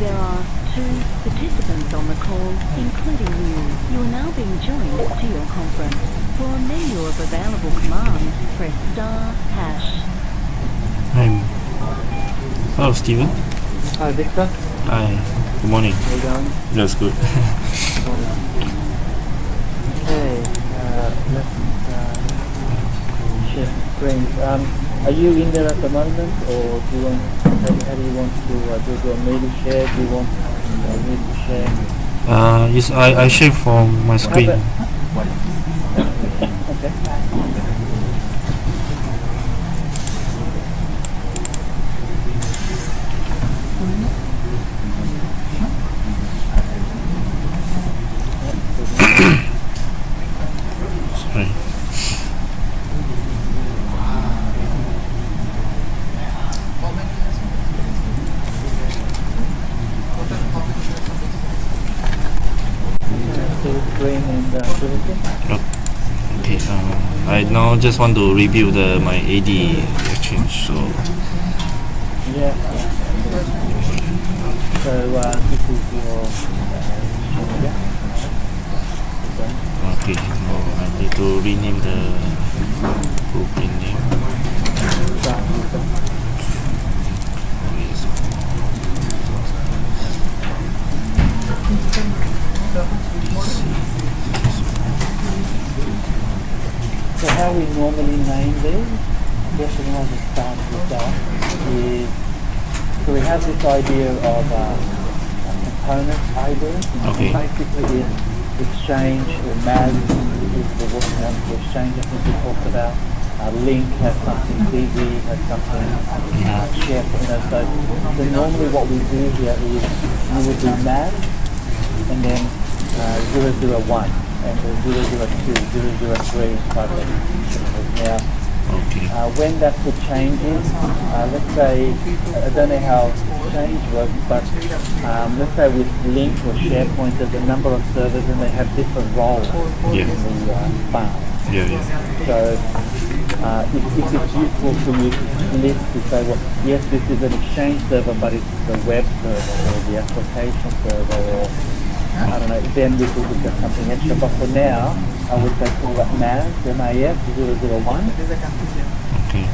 There are 2 participants on the call, including you. You are now being joined to your conference. For a menu of available commands, press *#. Hello, Steven. Hi, Victor. Hi. Good morning. How you going? That's good. Okay, let's share screens. Are you in there at the moment, or do you want? How do you want to do a media share? Do you want me to share? Yes, I share from my screen. Okay. Sorry. Screen and everything. Okay. I now just want to review my AD exchange. So Yeah. So this is your okay. Now I need to rename the group name. So how we normally name these, I guess we want to start with that, is, so we have this idea of a component ID. Okay. Basically it's exchange, or MAS is the working one for exchange, I think we talked about. Link has something, DB has something, share, so normally what we do here is you would do MAS and then 001 and 002, 003 type of now. Okay. When that could change is, let's say, I don't know how Exchange works, but let's say with Link or SharePoint, there's a number of servers and they have different roles in the file. Yeah. So if it's useful for you to split to say, well, yes, this is an Exchange server, but it's the web server or the application server, or I don't know, then we could get something extra. But for now, I would say call that MAS, MAS 001. Okay.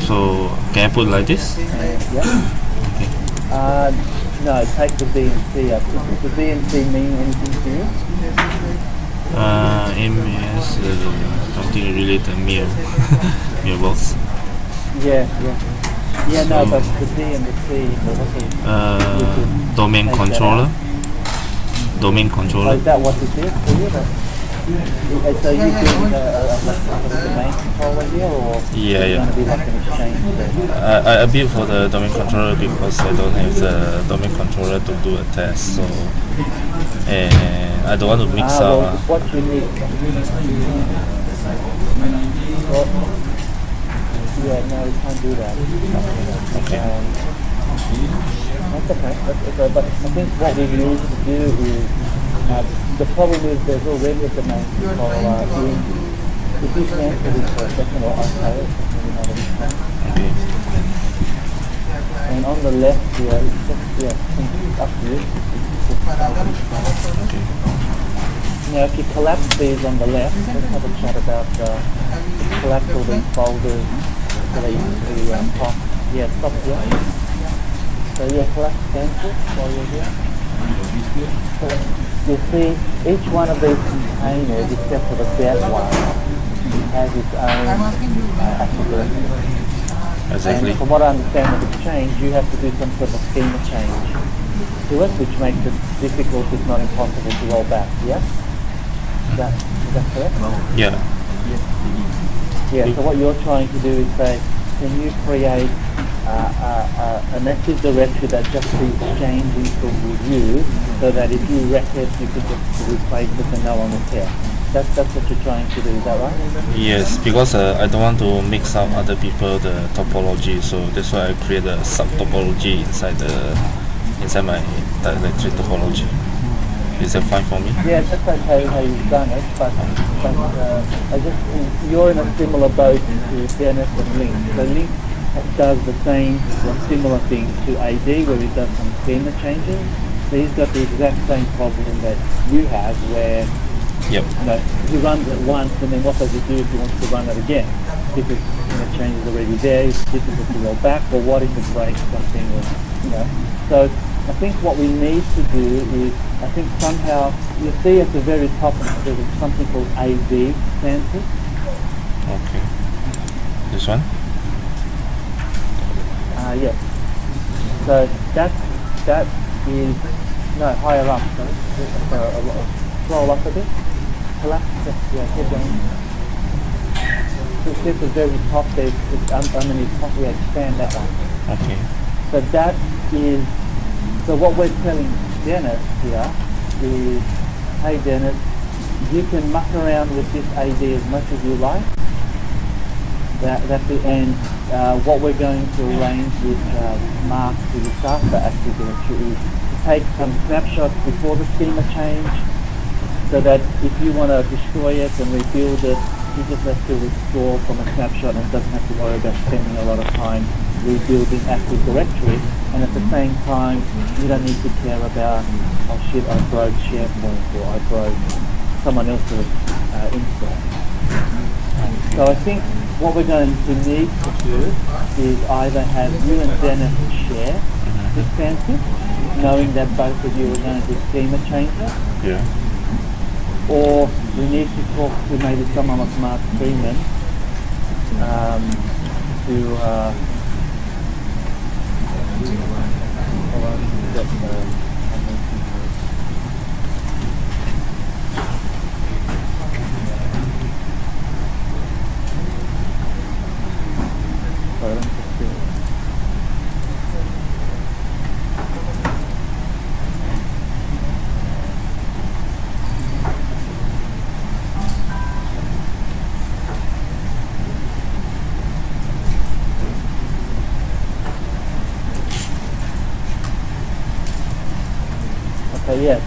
So can I put like this? Yeah. Okay. No, take the DNC up. Does the DNC mean anything to you? MWS something related to mailbox. Yeah. No, but the D and the C. Domain controller. Domain controller. Is that what it is for you? So you doing a domain controller here, or Yeah. going to be like an exchange server? I built for the domain controller because I don't have the domain controller to do a test. So and I don't want to mix well, up. what you need. Well, yeah, no, you can't do that. Okay. That's okay. But I think what we need to do is, the problem is there's already a domain controller in. If you cancel this for a second or okay, Okay. and on the left here, it's just, up to you. Okay. Now if you collapse these on the left, let's have a chat about collapse all these folders so that you can see pop. Yeah, stop here. So yeah, collapse cancel while you're here. So you see each one of these containers, except for the dead one, has its own active directory. Exactly. And from what I understand with Exchange, you have to do some sort of schema change to it, which makes it difficult, if not impossible, to roll back. Yeah? Is that correct? Yeah. Yeah, so what you're trying to do is say, can you create an active directory that just the Exchange install will use, so that if you wreck it, you could just replace it and no one will care. That's what you're trying to do, is that right? Yes, because I don't want to mix up other people the topology, so that's why I create a sub topology inside my directory topology. Is that fine for me? Yeah, that's okay how you've done it, but I just think you're in a similar boat to Dennis and Link. So Link does the same or similar thing to AD, where he does some schema changes. So he's got the exact same problem that you have, where Yep. he runs it once, and then what does he do if he wants to run it again? Because change is already there, it's difficult to roll back, or what if it breaks something, or So I think what we need to do is, I think somehow, you see at the very top there's something called AD stances. Okay. This one? Yes. So that is higher up. Scroll up a bit. Collapse. Keep going. So it's at the very top there. Underneath top, we expand that one. Okay. So that is. So what we're telling Dennis here is, hey Dennis, you can muck around with this AD as much as you like. That's the end. What we're going to arrange with Mark, who looks after Active Directory, is to take some snapshots before the schema change, so that if you want to destroy it and rebuild it, you just have to restore from a snapshot and doesn't have to worry about spending a lot of time rebuilding Active Directory. And at the same time, you don't need to care about, oh shit, I broke SharePoint, or I broke someone else's install. So I think what we're going to need to do is either have you and Dennis share this stances, knowing that both of you are going to do schema changes. Yeah. Or we need to talk to maybe someone like Mark Freeman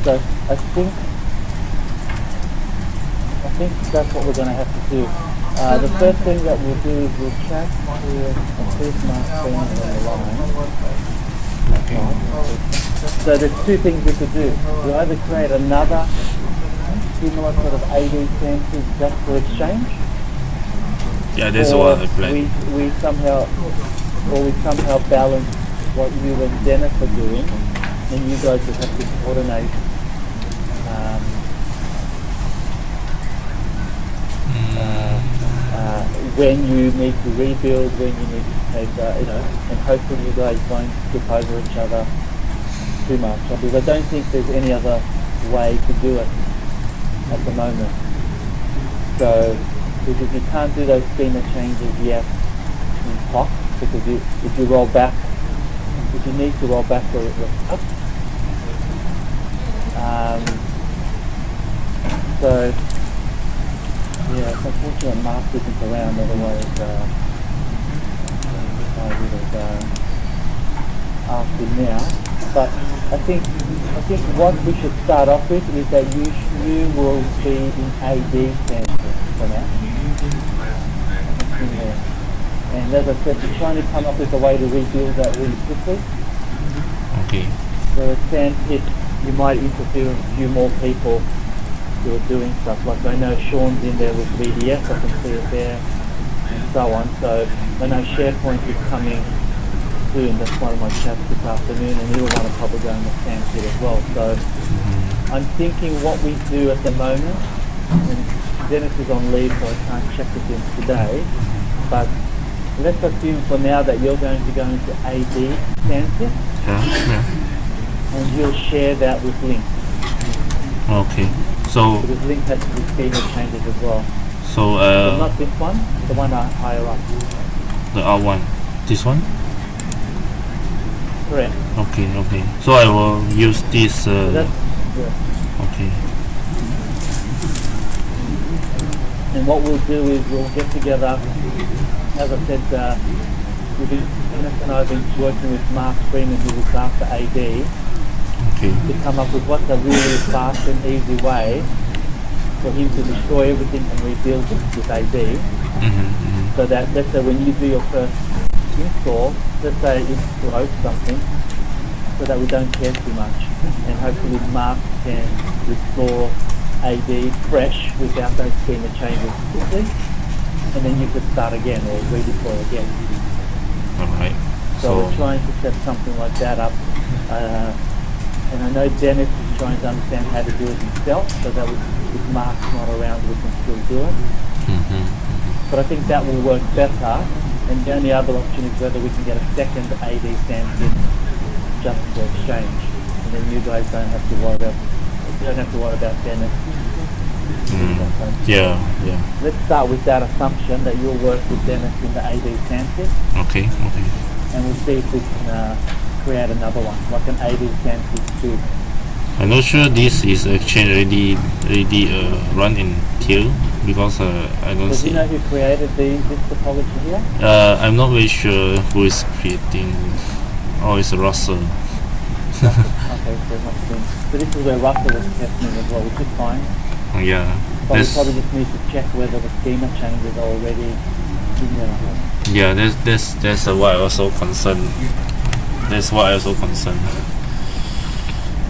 so I think that's what we're going to have to do. The first thing that we'll do is we'll chat to this Mark Freeman on the line. Okay. So there's two things we could do. We either create another similar sort of AD stances just for exchange. Yeah, that's what I planned. We somehow balance what you and Dennis are doing, and you guys just have to coordinate when you need to rebuild, when you need to take, and hopefully you guys won't skip over each other too much. Because I don't think there's any other way to do it at the moment. So, because you can't do those schema changes yet in POC, because if you roll back, if you need to roll back where it was up. So, yeah, it's unfortunate Mark isn't around, otherwise I would have asked him now. But I think what we should start off with is that you will be in AD stances for now. And as I said, we're trying to come up with a way to rebuild that really quickly. Okay. So a stand hit, you might interfere with a few more people who are doing stuff. Like I know Sean's in there with VDS, I can see it there, and so on. So I know SharePoint is coming soon. That's one of my chats this afternoon, and he'll want to probably go in the stand hit as well. So I'm thinking what we do at the moment, and Dennis is on leave, so I can't check with him today, but let's assume for now that you're going to go into AD stances, and you'll share that with Link. Okay. So Because Link has to do schema changes as well. so So not this one, the one higher up. the R1. This one? Correct. Okay. So I will use this That's, yeah. okay. And what we'll do is we'll get together, as I said, Dennis and I have been working with Mark Freeman, who looks after AD, Okay. to come up with what's a really fast and easy way for him to destroy everything and rebuild it with AD. So that, let's say when you do your first install, let's say it broke something, so that we don't care too much, and hopefully Mark can restore AD fresh without those schema changes quickly, and then you could start again or redeploy again. Alright. So we're trying to set something like that up, and I know Dennis is trying to understand how to do it himself, so that if Mark's not around, we can still do it. But I think that will work better, and the only other option is whether we can get a second AD stand-in just for exchange, and then you guys don't have to worry about Dennis. Yeah. Let's start with that assumption that you'll work with Dennis in the AD stand-in. Okay. And we'll see if we can create another one, like an AD stand-in 2. I'm not sure this is actually already run in Teal because I don't So see. do you know who created this topology here? I'm not very sure who is creating. Oh, it's Russell. Okay, so it must have been. So this is where Russell was testing as well, which is fine. Yeah. But we probably just need to check whether the schema changes are already in there. Yeah, that's why I also concerned. That's why I also concerned.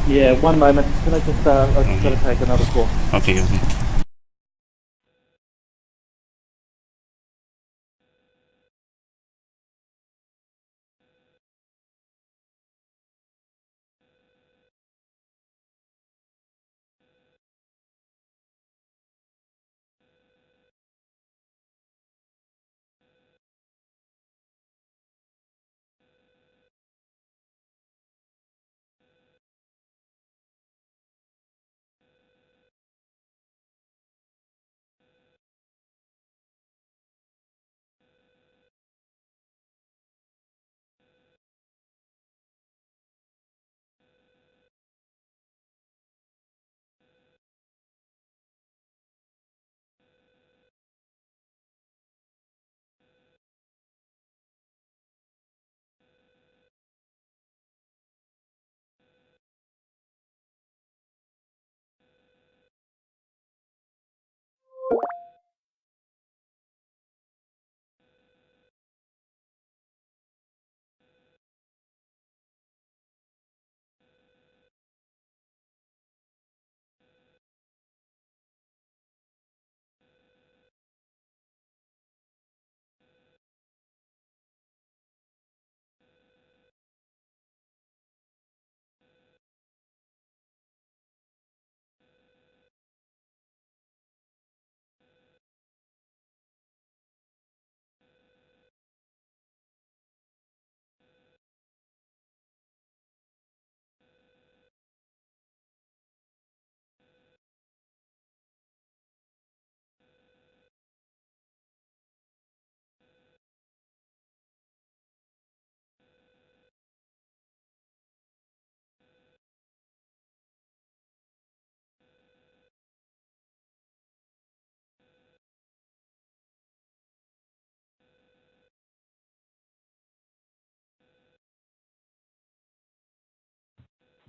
Yeah, one moment. Can I just, I've just got to take another call. Okay.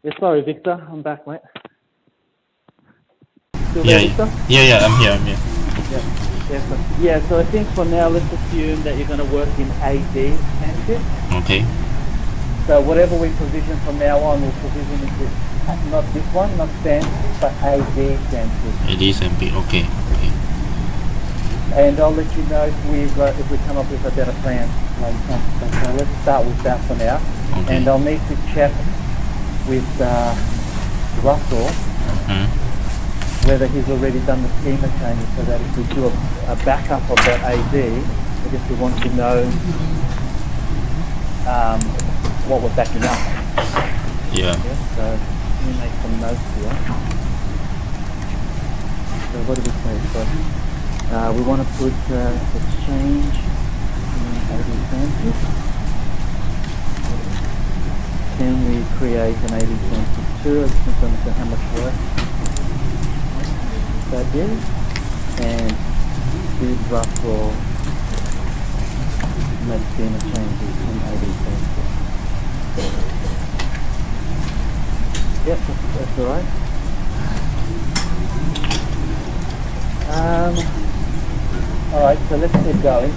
Yeah, sorry, Victor. I'm back, mate. Still there, Victor? Yeah. I'm here. Yeah, so I think for now, let's assume that you're going to work in AD stand-in. Okay. So whatever we provision from now on, we'll provision into not this one, not stand, but AD stand-in. AD and B. Okay. And I'll let you know if we come up with a better plan later. So let's start with that for now. Okay. And I'll need to check with Russell whether he's already done the schema changes, so that if we do a backup of that AD, I guess we want to know what we're backing up. Yeah. So let me make some notes here. So what do we say? So we want to put exchange in AD census. Can we create an AD census 2? I just want to understand how much work that is. And did Russell make schema changes in AD census? Yep, that's alright. Alright, so let's keep going.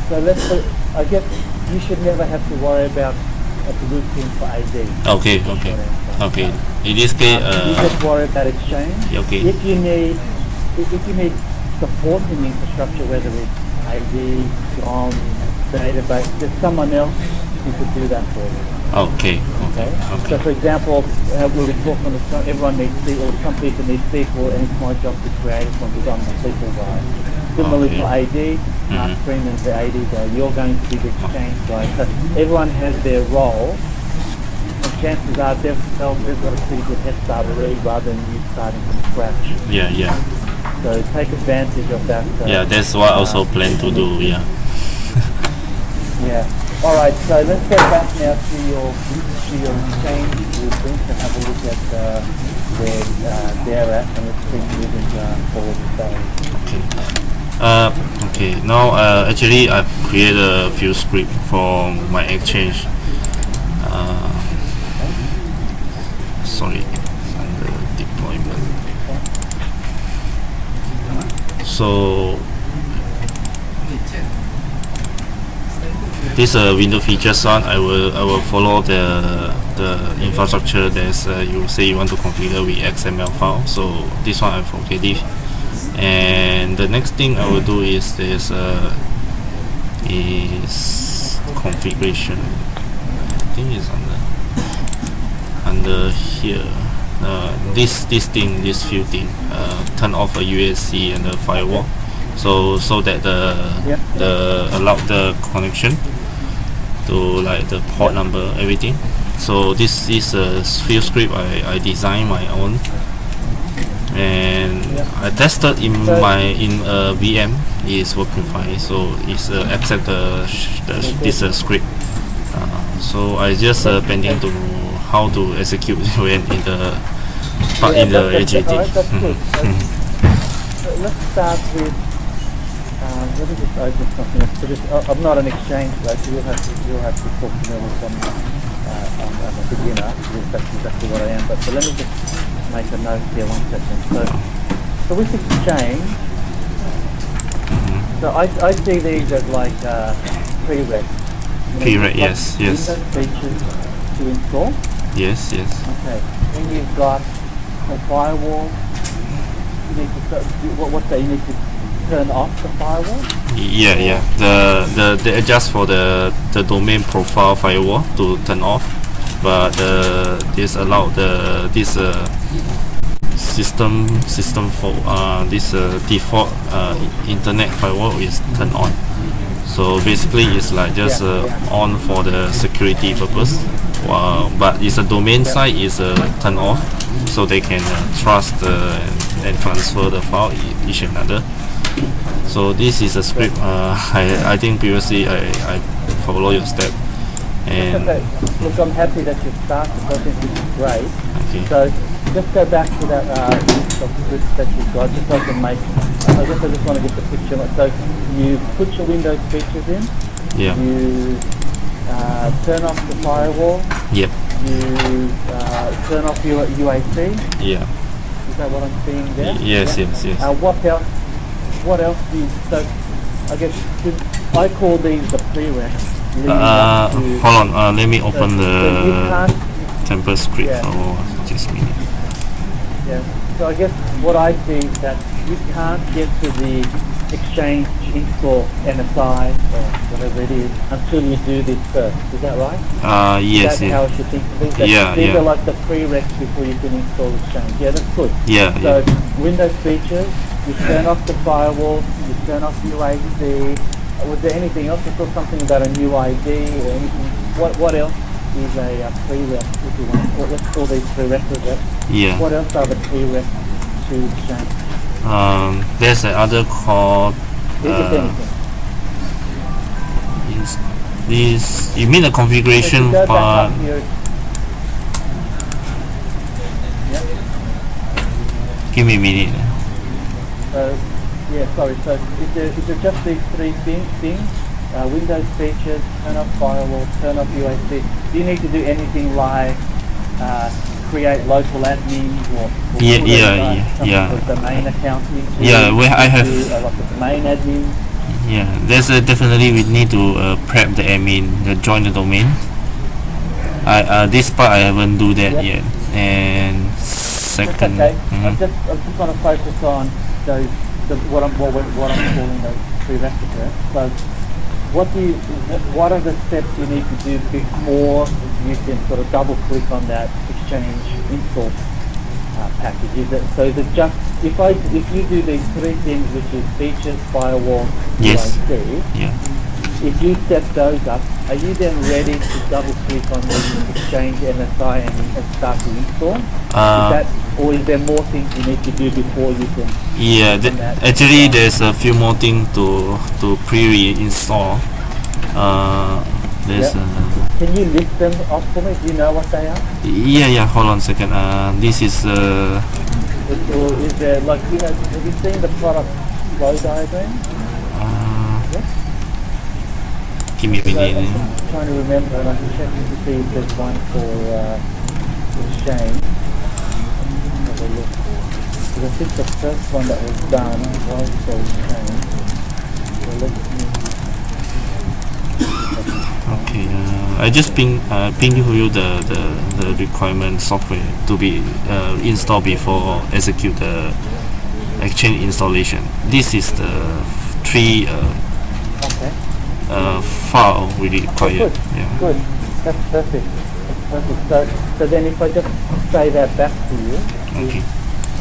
So let's put, I guess you should never have to worry about a blueprint for AD. Okay. In this case, You just worry about Exchange. okay. If you need support in the infrastructure, whether it's AD, GOM, database, there's someone else who could do that for you. Okay. So, for example, we were talking on the phone, everyone needs SQL, some people need SQL, and it's my job to create it from the SQL guy. Similarly for AD, Freeman's the AD guy, you're going to be the Exchange guy. So everyone has their role, and chances are they've got a pretty good head start already rather than you starting from scratch. Yeah. So take advantage of that. Yeah, that's what I also plan to do. Yeah. Yeah. All right. So let's go back now to your Exchange blueprint and have a look at where they're at, and let's keep moving forward with those. Okay. Now, actually, I've created a few scripts for my Exchange. Sorry, under deployment. So this window features one. I will follow the infrastructure that you say you want to configure with XML file. So this one I've already. And the next thing I will do is this is configuration. I think it's under here. This few thing. Turn off a USC and the firewall. So that the allow the connection to like the port number, everything. So this is a field script I designed my own, and I tested in VM. It's working fine. So it's accept this script. So I just pending to how to execute when in the AGT. Alright, that's good. So let's start with. Let me just open something else. I'm not an Exchange guy, so you'll have to talk to me with I'm a beginner. That's exactly what I am. But let me just make a note here. 1 second. So with Exchange, so I see these as like prereqs. Prereq, yes. Windows features to install. Yes. Okay. Then you've got a firewall. You need to what's that? You need to turn off the firewall? Yeah. The adjust for the domain profile firewall to turn off, but this allow this system for this default internet firewall is turned on. So basically it's like just on for the security purpose, but it's a domain side is turned off, so they can trust and transfer the file each another. So this is a script. I think previously I follow your step. And look, I'm happy that you started. I think this is great. Okay. So just go back to that list of scripts that you've got, just so I can make. I guess I just want to get the picture. So you put your Windows features in. Yeah. You turn off the firewall. Yep. You turn off your UAC. Yeah. Is that what I'm seeing there? Yes. What else do you, so I guess I call these the prereqs. Hold on, let me open the template script for just a minute. Yeah, so I guess what I see is that you can't get to the Exchange install NSI or whatever it is until you do this first. Is that right? Yes. That's how I should think of these. These are like the prereqs before you can install Exchange. Yeah, that's good. So Windows features, you turn off the firewall, you turn off UAC. Was there anything else? I saw something about a new ID or anything. What else is a prereq, if you want? Let's call these prerequisites. Yeah. What else are the prereqs to Exchange? There's another called. This you mean the configuration part? Give me a minute. So is there just these three things? Windows features, turn off firewall, turn off UAC. Do you need to do anything like create local admins or yeah. domain account? Yeah, where I have like the domain admin. Yeah, there's definitely we need to prep the admin, join the domain. This part I haven't do that Yep. yet. And That's second, okay. I mhm. just want to focus on those what I'm calling those prerequisites. So what are the steps you need to do before you can sort of double click on that Exchange install package? Is it just if you do these three things, which is features, firewall, Yes. UIC, Yeah. if you set those up, are you then ready to double click on the Exchange MSI and start to install? Or is there more things you need to do before you can? Yeah, actually there's a few more things to pre-install. There's Can you list them off for me? Do you know what they are? yeah. Hold on a second. This is Or is there have you seen the product flow diagram? Yes. give me a minute. I'm trying to remember, and I can check to see if there's one for Exchange. Have a look. Because I think the first one that was done was for Exchange. So let's Okay, I just ping you the requirement software to be installed before execute the Exchange installation. This is the three okay. file we require. Good. Yeah. Good. That's perfect. That's perfect. So then if I just say that back to you, Okay.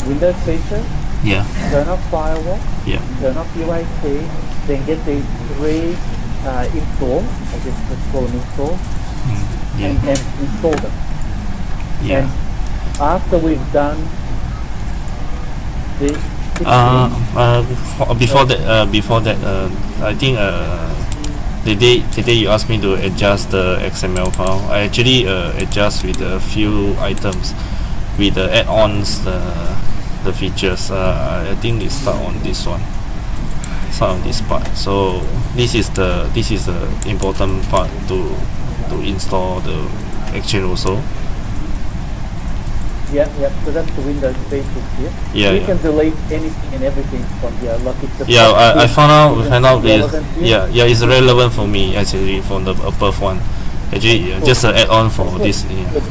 Windows features, Yeah. turn off firewall, Yeah. turn off UAC, then get the three install, I guess let's call them install, Yeah. and install them. Yeah. And after we've done the before that, I think the day you asked me to adjust the XML file, I actually adjust with a few items with the add-ons, the features. I think it start on this one. Start on this part. So this is the important part to install the Exchange also. yeah, so that's the Windows features here. Yeah, You yeah. can delete anything and everything from here, like if the Yeah, I is found out relevant here. yeah, it's relevant for me actually from the above one. Actually, just an add-on for Good. this. Yeah. Good.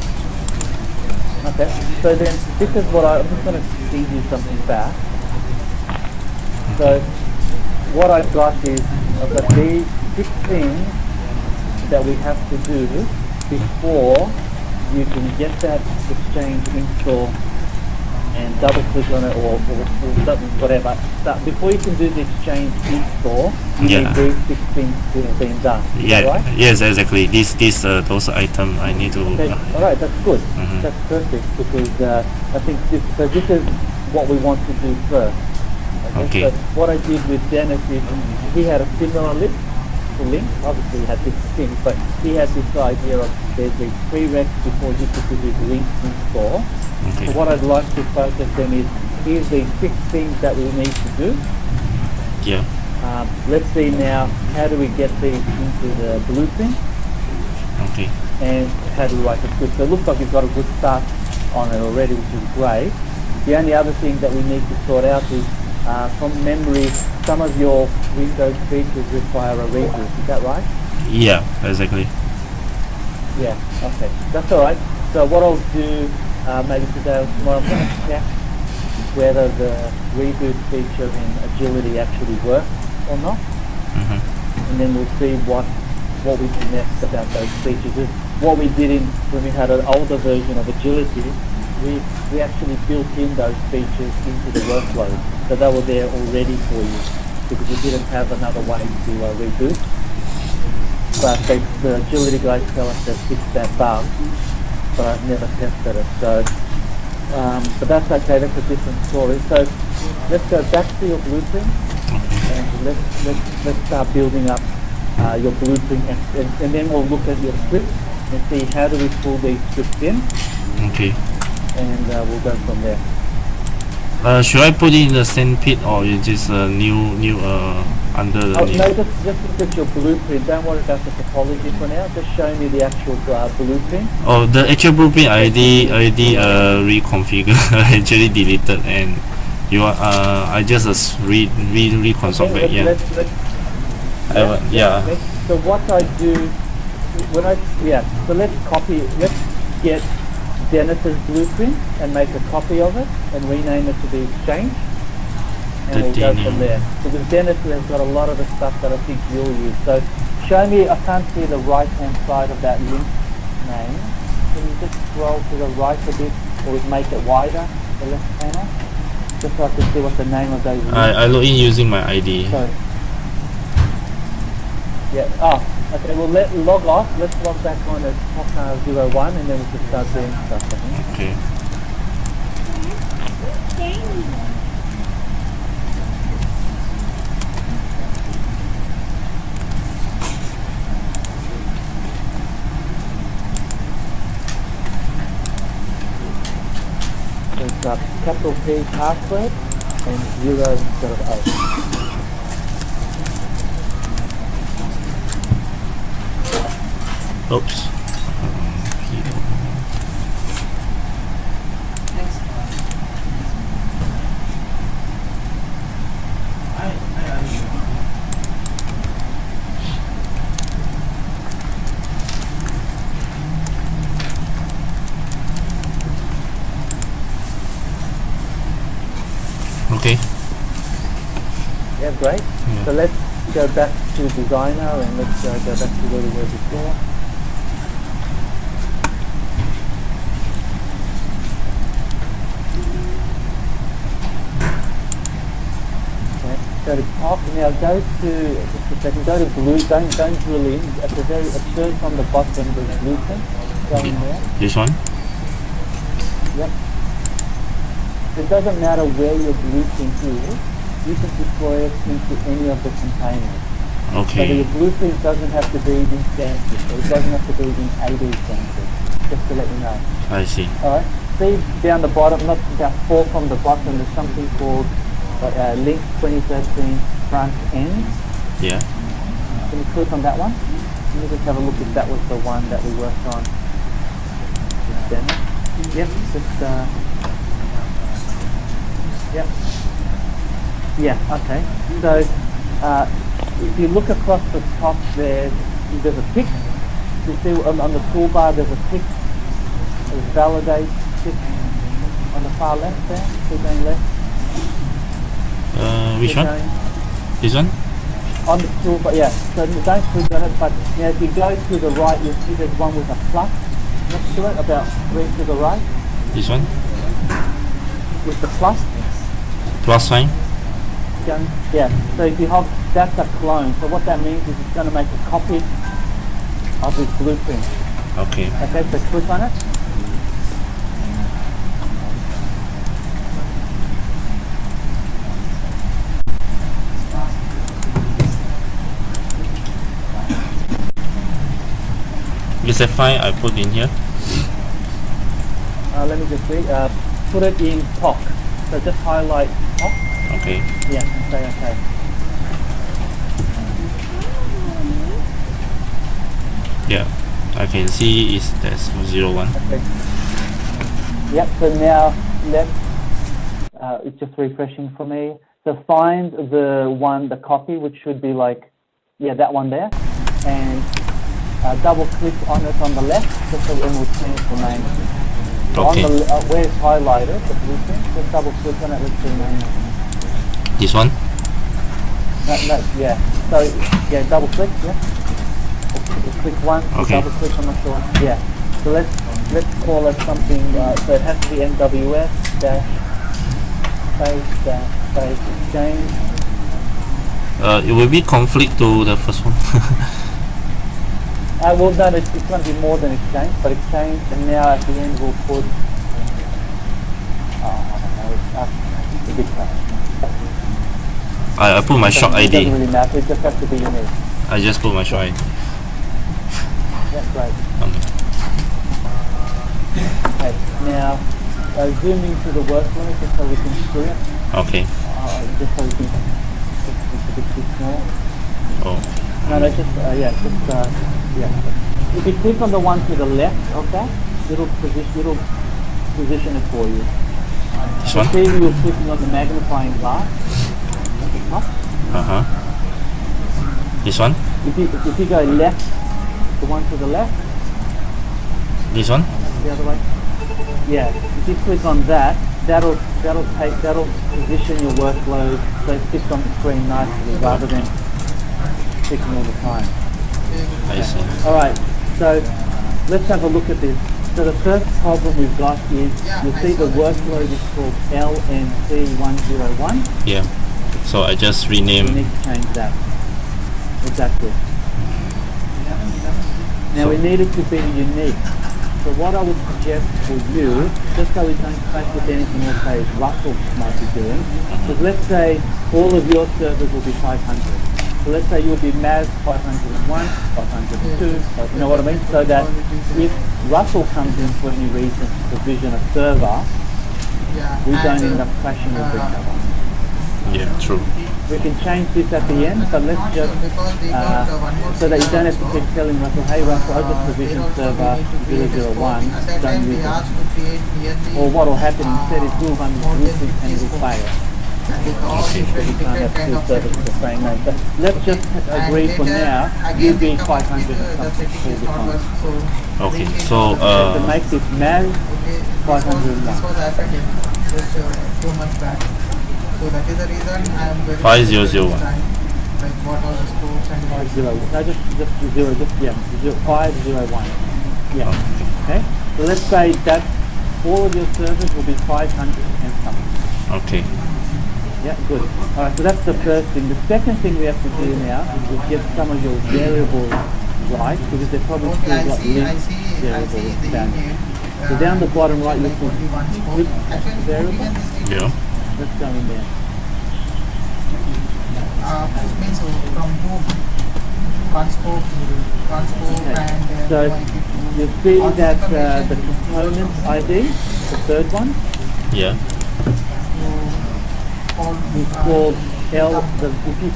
Okay, so then this is what I'm just going to feed you something back. So what I've got is I've got these 6 things that we have to do before you can get that Exchange install and double click on it or whatever. Before you can do the Exchange install, you Yeah. need these 6 things to have been done. Is that Yeah, right? yes, exactly. Those items I need to. Okay, all right, that's good. Mhm. That's perfect because I think this is what we want to do first. Okay. So what I did with Dennis is he had a similar link. Obviously he had different things, but he had this idea of there's a prereq before you could do this link install. Okay. So what I'd like to focus on is here's the 6 things that we need to do. Yeah. Let's see now, how do we get these into the blueprint? Okay. And how do we write it good? So it looks like we've got a good start on it already, which is great. The only other thing that we need to sort out is from memory, some of your Windows features require a reboot. Is that right? Yeah, exactly. Yeah. Okay. That's all right. So what I'll do maybe today or tomorrow, I'm going to check whether the reboot feature in Agility actually works or not, Mhm. and then we'll see what we do next about those features. What we did when we had an older version of Agility, we actually built in those features into the workload, so they were there already for you because we didn't have another way to reboot. But the Agility guys tell us they've fixed that bug, but I've never tested it. So, but that's okay. That's a different story. So let's go back to your blueprint and let's start building up your blueprint, and then we'll look at your script and see how do we pull these scripts in, Okay. and we'll go from there. Should I put it in the same pit or is this new under the new? No, just look at your blueprint. Don't worry about the topology for now. Just show me the actual blueprint. Oh, the actual blueprint I already reconfigured. I actually deleted and I just reconstruct back. Yeah. Yeah. Okay. So what I do when so let's get Dennis's blueprint and make a copy of it and rename it to the exchange, and we'll go from there. Because Dennis has got a lot of the stuff that I think you'll use. So show me, I can't see the right hand side of that link name. Can you just scroll to the right a bit, or make it wider, the left panel, just so I can see what the name of those links. I log in using my ID. So, okay, well log off, let's log back on at Hotmail 01 and then we can start doing stuff. Okay. So it's capital P password and 0 instead of 8. Oops. Okay. Yeah, great. Yeah. So let's go back to designer and let's go back to where we were before. Okay. Go to top. Now go to just a second. Go to blue. Don't drill in. At the very search on the bottom, the blueprint. Go in there. This one? Yep. It doesn't matter where your blueprint is, you can deploy it into any of the containers. Okay. So your blueprint doesn't have to be in instances, or it doesn't have to be in AD instances, just to let you know. I see. Alright, see down the bottom, not about 4 from the bottom, there's something called Link 2013 Front End. Yeah. Can you click on that one? Let me just have a look if that was the one that we worked on. Yep, just Yep. Yeah, okay. So, if you look across the top there's a tick. You see on the toolbar there's a tick. There's validate tick on the far left there. Keep going left. Which one? This one? On the toolbar, yeah. So don't click on it, but if you go to the right, you'll see there's one with a plus next to it, about 3 to the right. This one? With the plus. Plus sign? Yeah, so if you have, that's a clone. So what that means is it's going to make a copy of this blueprint. Okay. Okay, so click on it. Is a file I put in here? Let me just read. Put it in POC. So just highlight POC. Okay. Yeah, and say okay. Yeah. I can see that's 01. Okay. Yep, so now let's, it's just refreshing for me. So find the copy, which should be like, yeah, that one there. And double click on it on the left, just so it will change the name. Okay. On the, where it's highlighted, the blueprint, just double click on it, let's see the name. This one? No, yeah. So, yeah, double click, yeah. Click one, Okay. double click, I'm not sure. Yeah. So let's call it something, so it has to be MWS space exchange. It will be conflict to the first one. Well, no, it's going to be more than exchange, but exchange, and now at the end we'll put, I don't know, it's a bit tough. I put my shop It ID. doesn't really matter, it just has to be unique. I just put my shop ID. That's great. Okay. Okay, now zoom into the work limit just so we can see it. Okay. Just so we can, it's a bit too small. Oh. No, yeah. If you click on the one to the left, okay, it'll position it for you. This one? See you're clicking on the magnifying glass at the top. This one? If you go left, the one to the left, This one? the other way. Yeah. If you click on that, that'll position your workload so it sits on the screen nicely rather than clicking all the time. I see. Alright, so let's have a look at this. So the first problem we've got is, you'll see the workload is called LNC101. Yeah. So I just We rename. need to change that. Exactly. Now we need it to be unique. So what I would suggest for you, just so we don't clash with anything else say Russell might be doing, is let's say all of your servers will be 500. So let's say you'll be MAS 501, 502, you know what I mean? So that if Russell comes in for any reason to provision a server, we don't end up clashing with each other. Yeah, true. We can change this at the end, but let's just, so that you don't have to keep telling Russell, hey Russell, I just provisioned server 001, don't use it. Or what will happen instead is we'll run this and it will fail. Okay. So you can't have two servers with the same name. But let's just agree for now, you be 500 or something all the time. Okay. So To make this MAS 501. 5001. No, just zero, yeah, 501. Yeah. Okay. So let's say that all of your servers will be 500 and something. Okay. Yeah, good. Alright, so that's the first thing. The second thing we have to do now is get some of your variables right, because they're probably still got linked variables down here. So down the bottom right, look for group variable. Yeah. Let's go in there. Means from two transport and So you'll see that the component ID, the third one, Yeah. is called L.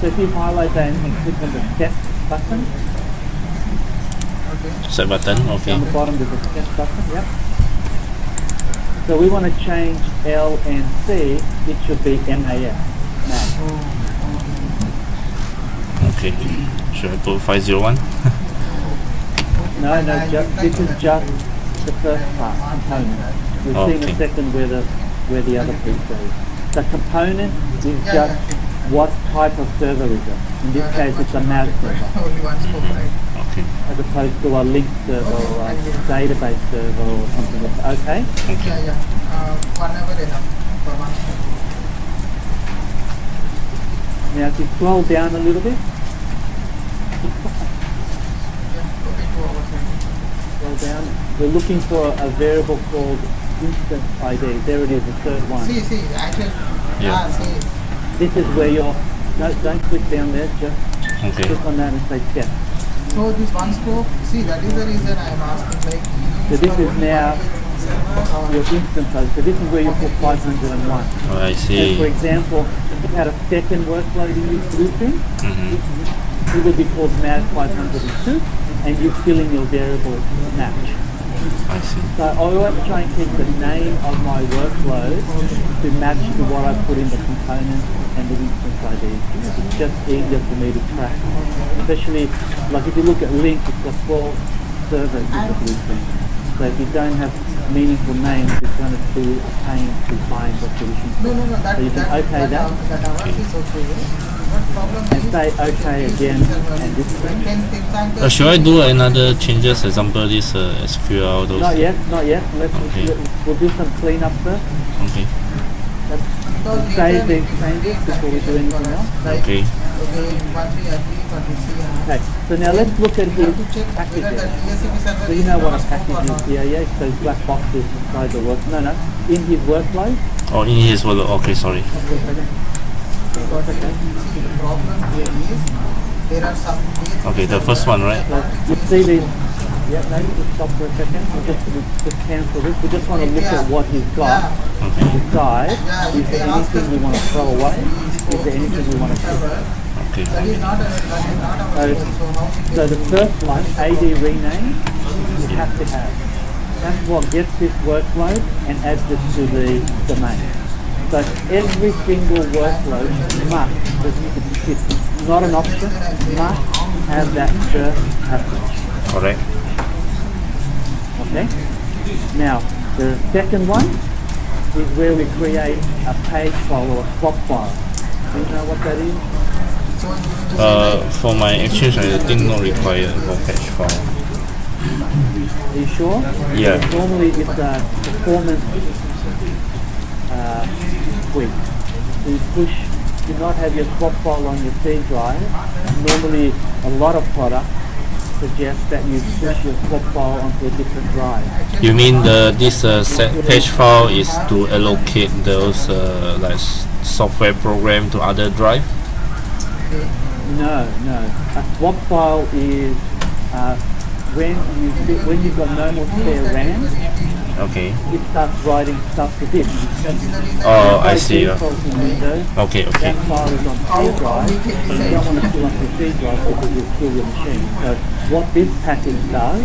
If you highlight that and click on the set button, Set button. Okay. on the bottom there's a set button, yep. So we want to change L and C, it should be MAS. Okay. Should I put 501? No, this is just the first part, component. We'll see in Okay. a second where the other piece goes. The component is just what type of server is it. In this case, it's a MAS server, only one scope, right? Okay. as opposed to a link server or a database server or something like that. Okay? Yeah. 1 hour enough for one scope. Now, if you scroll down a little bit, Yeah, okay, 2 hours. scroll down, we're looking for a variable called instance ID. There it is, the third one. See, actually, Yeah. see. This is where you're, no, don't click down there, just Okay. click on that and say set. So this one scope, see, that is the reason I am asking, like. So this is now your instance ID. So this is where you put 501. Oh, I So for see. example, if you had a second workload in this blueprint, Mm-hmm. it would be called MAS 502, and you fill in your variable match. I see. So I always try and keep the name of my workload to match to what I put in the component and the instance ID. It's just easier for me to track. Especially, like if you look at Link, it's got 12 servers in the blueprint. So if you don't have meaningful names, it's going to be a pain to find what solution. No, that, So you can okay that. that hours is okay. What problem And is, say okay again and this thing. Should I do another changes? Example, this SQL, those. Not yet. Okay. We'll do some cleanup first. Okay. Save these changes before we do anything else. Okay. Okay, so now let's look at his packages. So you know what a package is here, yeah? So those black boxes inside the work. No, in his workload. Oh, in his wallet. Okay, sorry. Okay, the first one, right? So you see these. Yeah, maybe just stop for a second. We'll just cancel this. We just want to look at what he's got. Okay. Decide, is there anything we want to throw away? Is there anything we want to keep? Okay. So the first one, AD rename, you have to have. That's what gets this workload and adds it to the domain. So every single workload must, it's not an option, must have that first passage. Correct. Okay? Now, the second one is where we create a page file or a swap file. Do you know what that is? For my exchange, I think not required for patch file. Are you sure? Yeah. Normally it's a performance tweak. So you push, do not have your swap file on your C drive. Normally a lot of products suggest that you push your swap file onto a different drive. You mean this set patch file is to allocate those like software program to other drive? No. A swap file is when you've got no more spare RAM, Okay. it starts writing stuff to disk. Oh, I see. Default in Windows, Okay. that file is on C drive, so you don't want to fill up your C drive because you'll kill your machine. So what this package does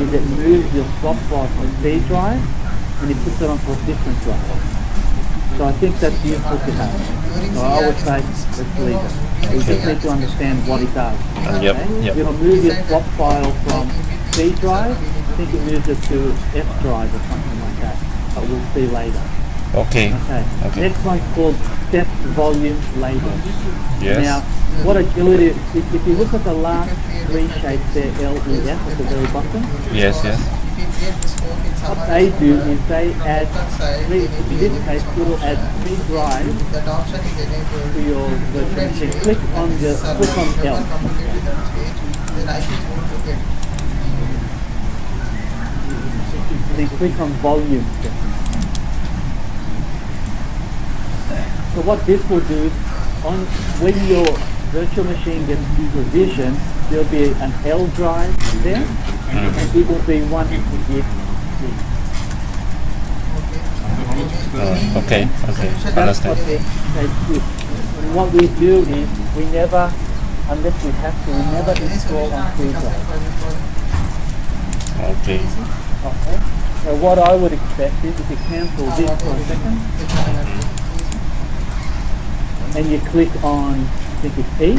is it moves your swap file from C drive and it puts it onto a different drive. So I think that's useful to have. So I would say let's leave it. We just need to understand what it does. Yep. It'll move your swap file from C drive, I think it moves it to F drive or something like that, but we'll see later. Okay. Okay. Next one's called step volume label. Yes. Now, what agility, if you look at the last three shapes there, L, E, F at the very bottom, Yes. what they do is they add three, in this case, it'll add 3 drives That option is enabled. to your virtual machine. Click on L. Then I should go to it. Then click on volume. So what this will do, when your virtual machine gets provisioned, there'll be an L drive there, and it will be 100 gig. Okay. That's Understand. what they do. And what we do is we never, unless we have to, we never install on C drive. Okay. Okay. So what I would expect is if you cancel this for a second, and you click on, I think it's E,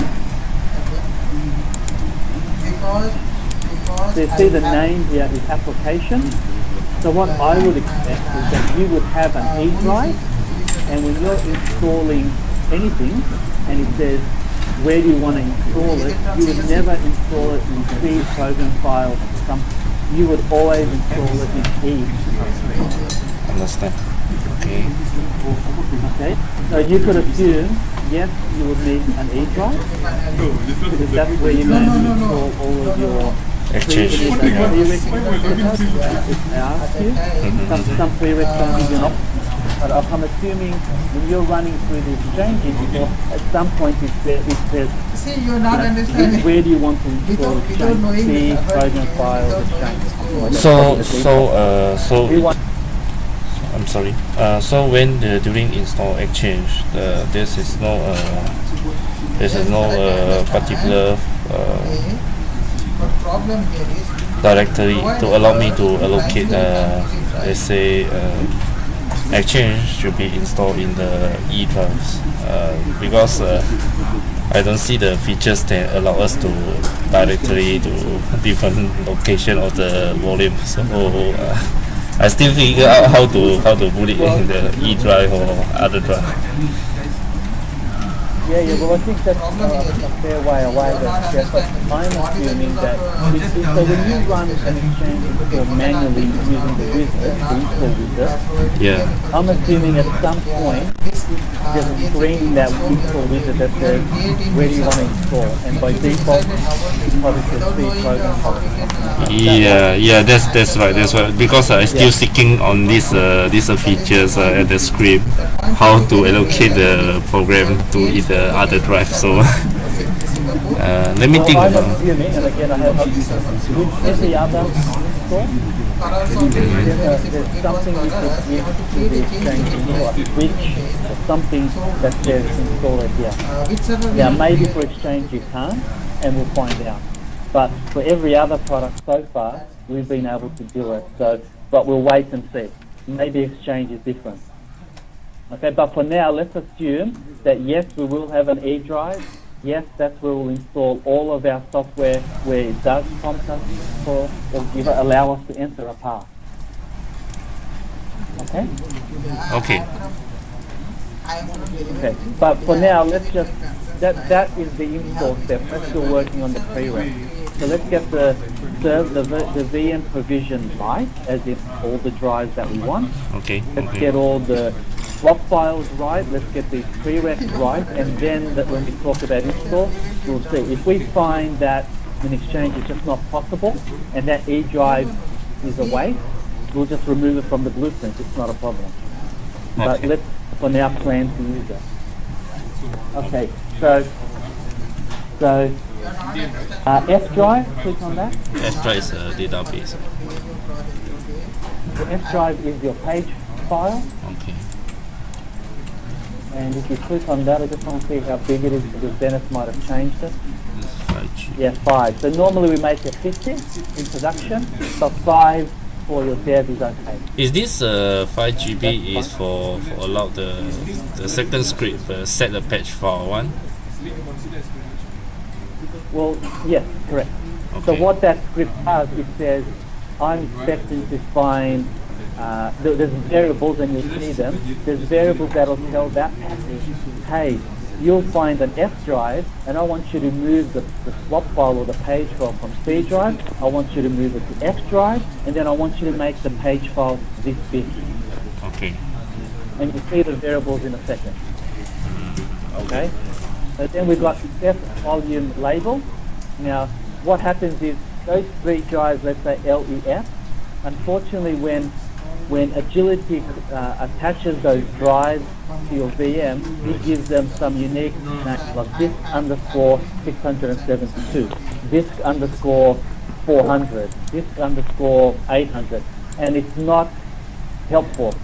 so you see the name here is application. So what I would expect is that you would have an E drive, and when you're installing anything, and it says where do you want to install it, you would never install it in C program file. You would always install it in E. Understand. Okay. Okay, so you could assume, yes, you would need an E drive, because that's where you're going to install all of your Exchange. prerequisites. If I ask you, some prerequisites you're not. But I'm assuming when you're running through the exchanges, at some point it says, See, you're not understanding. where do you want to install Without knowing exchange? this, C, program file, exchange. So I'm sorry. So when during install exchange, this is no particular But problem here is directory to allow me to allocate. Let's say exchange should be installed in the E drives because I don't see the features that allow us to directly to different location of the volume. So I still figure out how to put it in the E drive or other drive. Yeah, well, I think that's a fair way away. But I'm assuming that so when you run an exchange install manually using the wizard, the install wizard, Yeah. I'm assuming at some point there's a screen that install wizard that says where do you want to install, and by default it probably says C program file. Yeah, that's right. Because I still seeking on these features at the script, how to allocate the program to either other drive. So let me think I'm about. assuming, and again I have with every other install, there's something you could give to the exchange or a switch or something that says install it here. Now maybe for exchange you can't, and we'll find out. But for every other product so far, we've been able to do it. So, but we'll wait and see. Maybe exchange is different. Okay, but for now, let's assume that yes, we will have an E drive, yes, that's where we'll install all of our software where it does prompt us for or allow us to enter a path. Okay? Okay. Okay. But for now, let's just, that is the install step. We're still working on the prereq. So let's get the VM provision right, as in all the drives that we want. Okay. Let's Okay. get all the swap files right. Let's get the prereqs right, and then when we talk about install, we'll see. If we find that an exchange is just not possible, and that E drive is a waste, we'll just remove it from the blueprint. It's not a problem. But Okay. let's, for now, plan to use it. Okay, so F drive, click on that. F drive is a database. The F drive is your page file, Okay. and if you click on that, I just want to see how big it is because Dennis might have changed it. This is 5G. Yeah, 5. So normally we make it 50 in production, but 5 for your dev is okay. Is this 5 GB is for allow the second script set the patch file one? Well, yes, correct. So Okay. what that script does, it says, I'm expecting to find, there's variables and you'll see them. There's variables that'll tell that package, hey, you'll find an F drive and I want you to move the swap file or the page file from C drive. I want you to move it to F drive, and then I want you to make the page file this big. Okay. And you see the variables in a second. Okay? And then we've got F volume label. Now, what happens is those 3 drives, let's say LEF, unfortunately when Agility attaches those drives to your VM, it gives them some unique names like disk underscore 672, disk underscore 400, disk underscore 800, and it's not helpful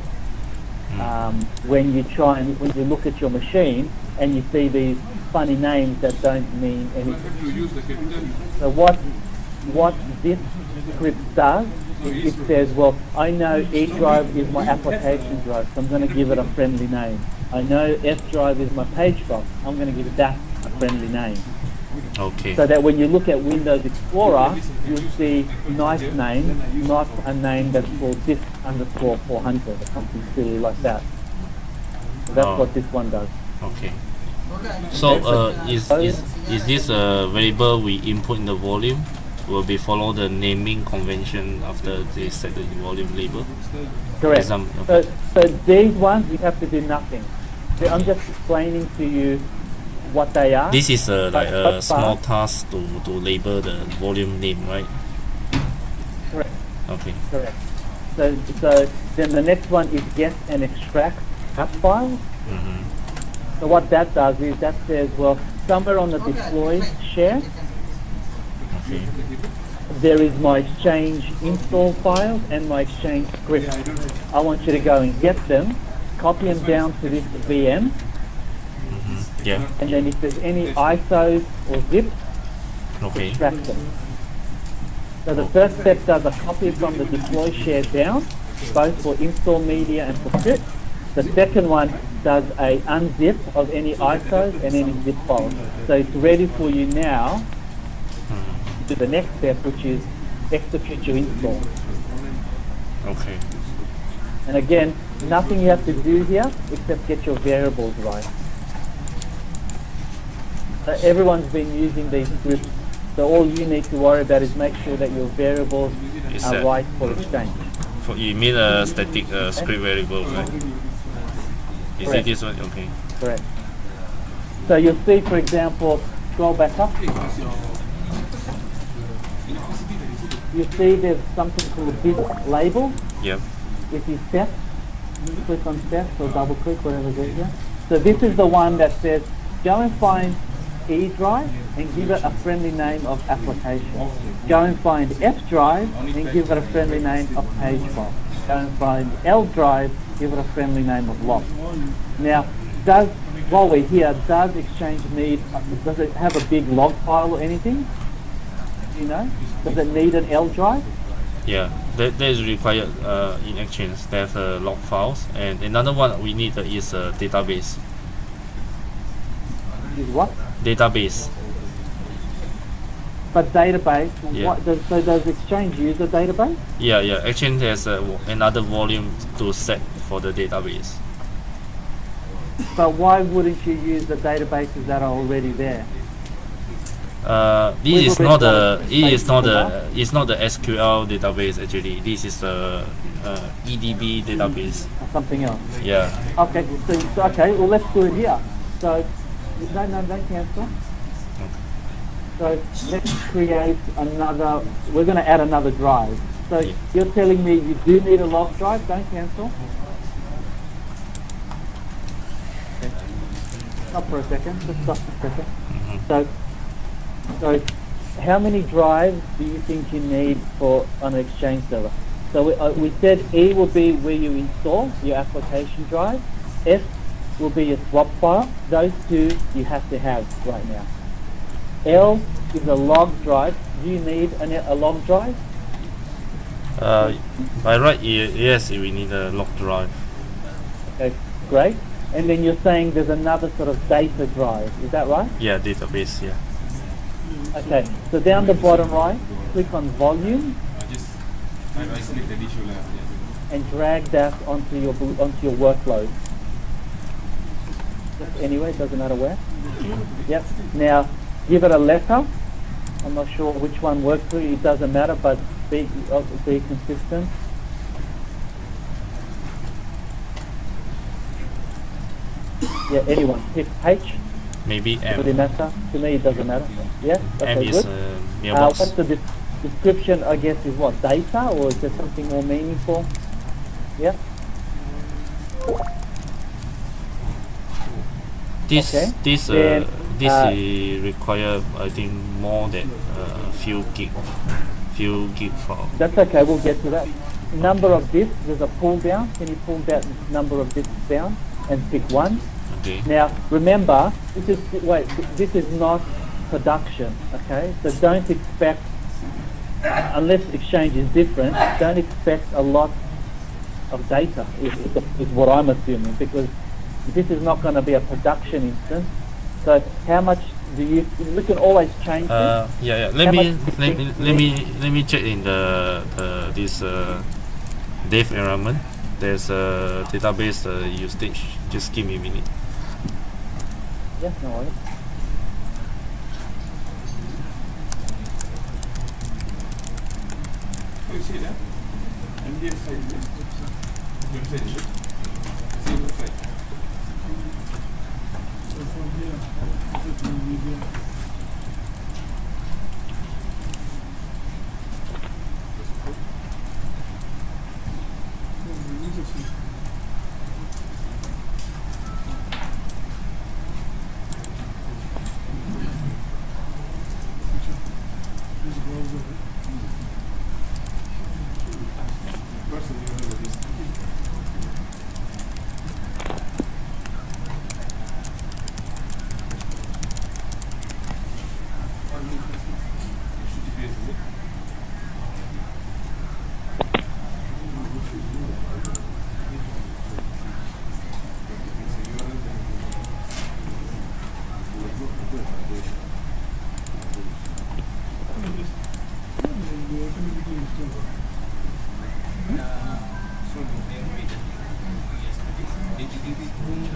when you look at your machine and you see these funny names that don't mean anything. So what this script does, it says, well, I know E drive is my application drive, so I'm going to give it a friendly name. I know F drive is my page file, I'm going to give that a friendly name. Okay. So that when you look at Windows Explorer, you'll see nice name, not a name that's called disk underscore 400 or something silly like that. So that's what this one does. Okay. So is this variable we input in the volume will be follow the naming convention after they set the volume label? Correct. Okay. So these ones you have to do nothing. So I'm just explaining to you what they are. This is like a but small task to label the volume name, right? Correct. Okay. Correct. So then the next one is get and extract app files. Mm-hmm. So what that does is that says, well, somewhere on the deploy share, Okay. there is my Exchange install files and my Exchange script. I want you to go and get them, copy them down to this VM, Mm-hmm. Yeah. and then if there's any ISOs or zips, Okay. extract them. So the first step does a copy from the deploy share down, both for install media and for script. The second one does a unzip of any ISOs and any zip files. So it's ready for you now to the next step, which is execute your install. Okay. And again, nothing you have to do here except get your variables right. Everyone's been using these scripts, so all you need to worry about is make sure that your variables Is are that- right for Exchange. For you mean a static script variable, right? Is it Correct. this one? Okay. Correct. So you'll see, for example, scroll back up. You see there's something called disk label. Yep. If you set, click on set or double click, whatever it is here. So this is the one that says, go and find E drive and give it a friendly name of application. Go and find F drive and give it a friendly name of page file. Go and find L drive, give it a friendly name of log. Now, while we're here, does Exchange need, does it have a big log file or anything? Do you know? Does it need an L drive? Yeah, that is required in Exchange. There's log files, and another one we need is a database. Is what? database. But database, Yeah. so does Exchange use a database? Yeah, Exchange has another volume to set for the database. But why wouldn't you use the databases that are already there? This We've is not already got it's not the SQL database actually. This is the EDB database. Or something else? Yeah. Okay, so okay, well let's do it here. So, no, don't cancel. So let's create another, we're going to add another drive. So Yeah. you're telling me you do need a log drive, don't cancel. Okay. Stop for a second, just stop for a second. So how many drives do you think you need for an Exchange server? So we said E will be where you install your application drive. S will be your swap file. Those two you have to have right now. L is a log drive. Do you need a log drive? By right, yes, we need a log drive. Okay, great. And then you're saying there's another sort of data drive. Is that right? Yeah, database. Yeah. Okay. So down the bottom right, click on volume and drag that onto your workload. Just anyway, it doesn't matter where. Yep. Now give it a letter. I'm not sure which one works for you. It doesn't matter, but be consistent. Yeah, anyone. Hit H. Maybe Does it M. matter? To me, it doesn't matter. Yeah. M Okay, is good. mailbox. What's the description? I guess is what, data, or is there something more meaningful? Yeah. This Okay. this Then, this require I think more than few gig file. That's okay. We'll get to that. Number of disks. There's a pull down. Can you pull that number of disks down and pick one? Okay. Now, remember, this is not production, okay? So don't expect, unless Exchange is different, don't expect a lot of data, is what I'm assuming, because this is not going to be a production instance. So how much do you can always change this? Yeah. How Let me check in the this dev environment. There's a database usage. Just give me a minute. Yeah, no worries. You see that? MDS side. Website is it? See website.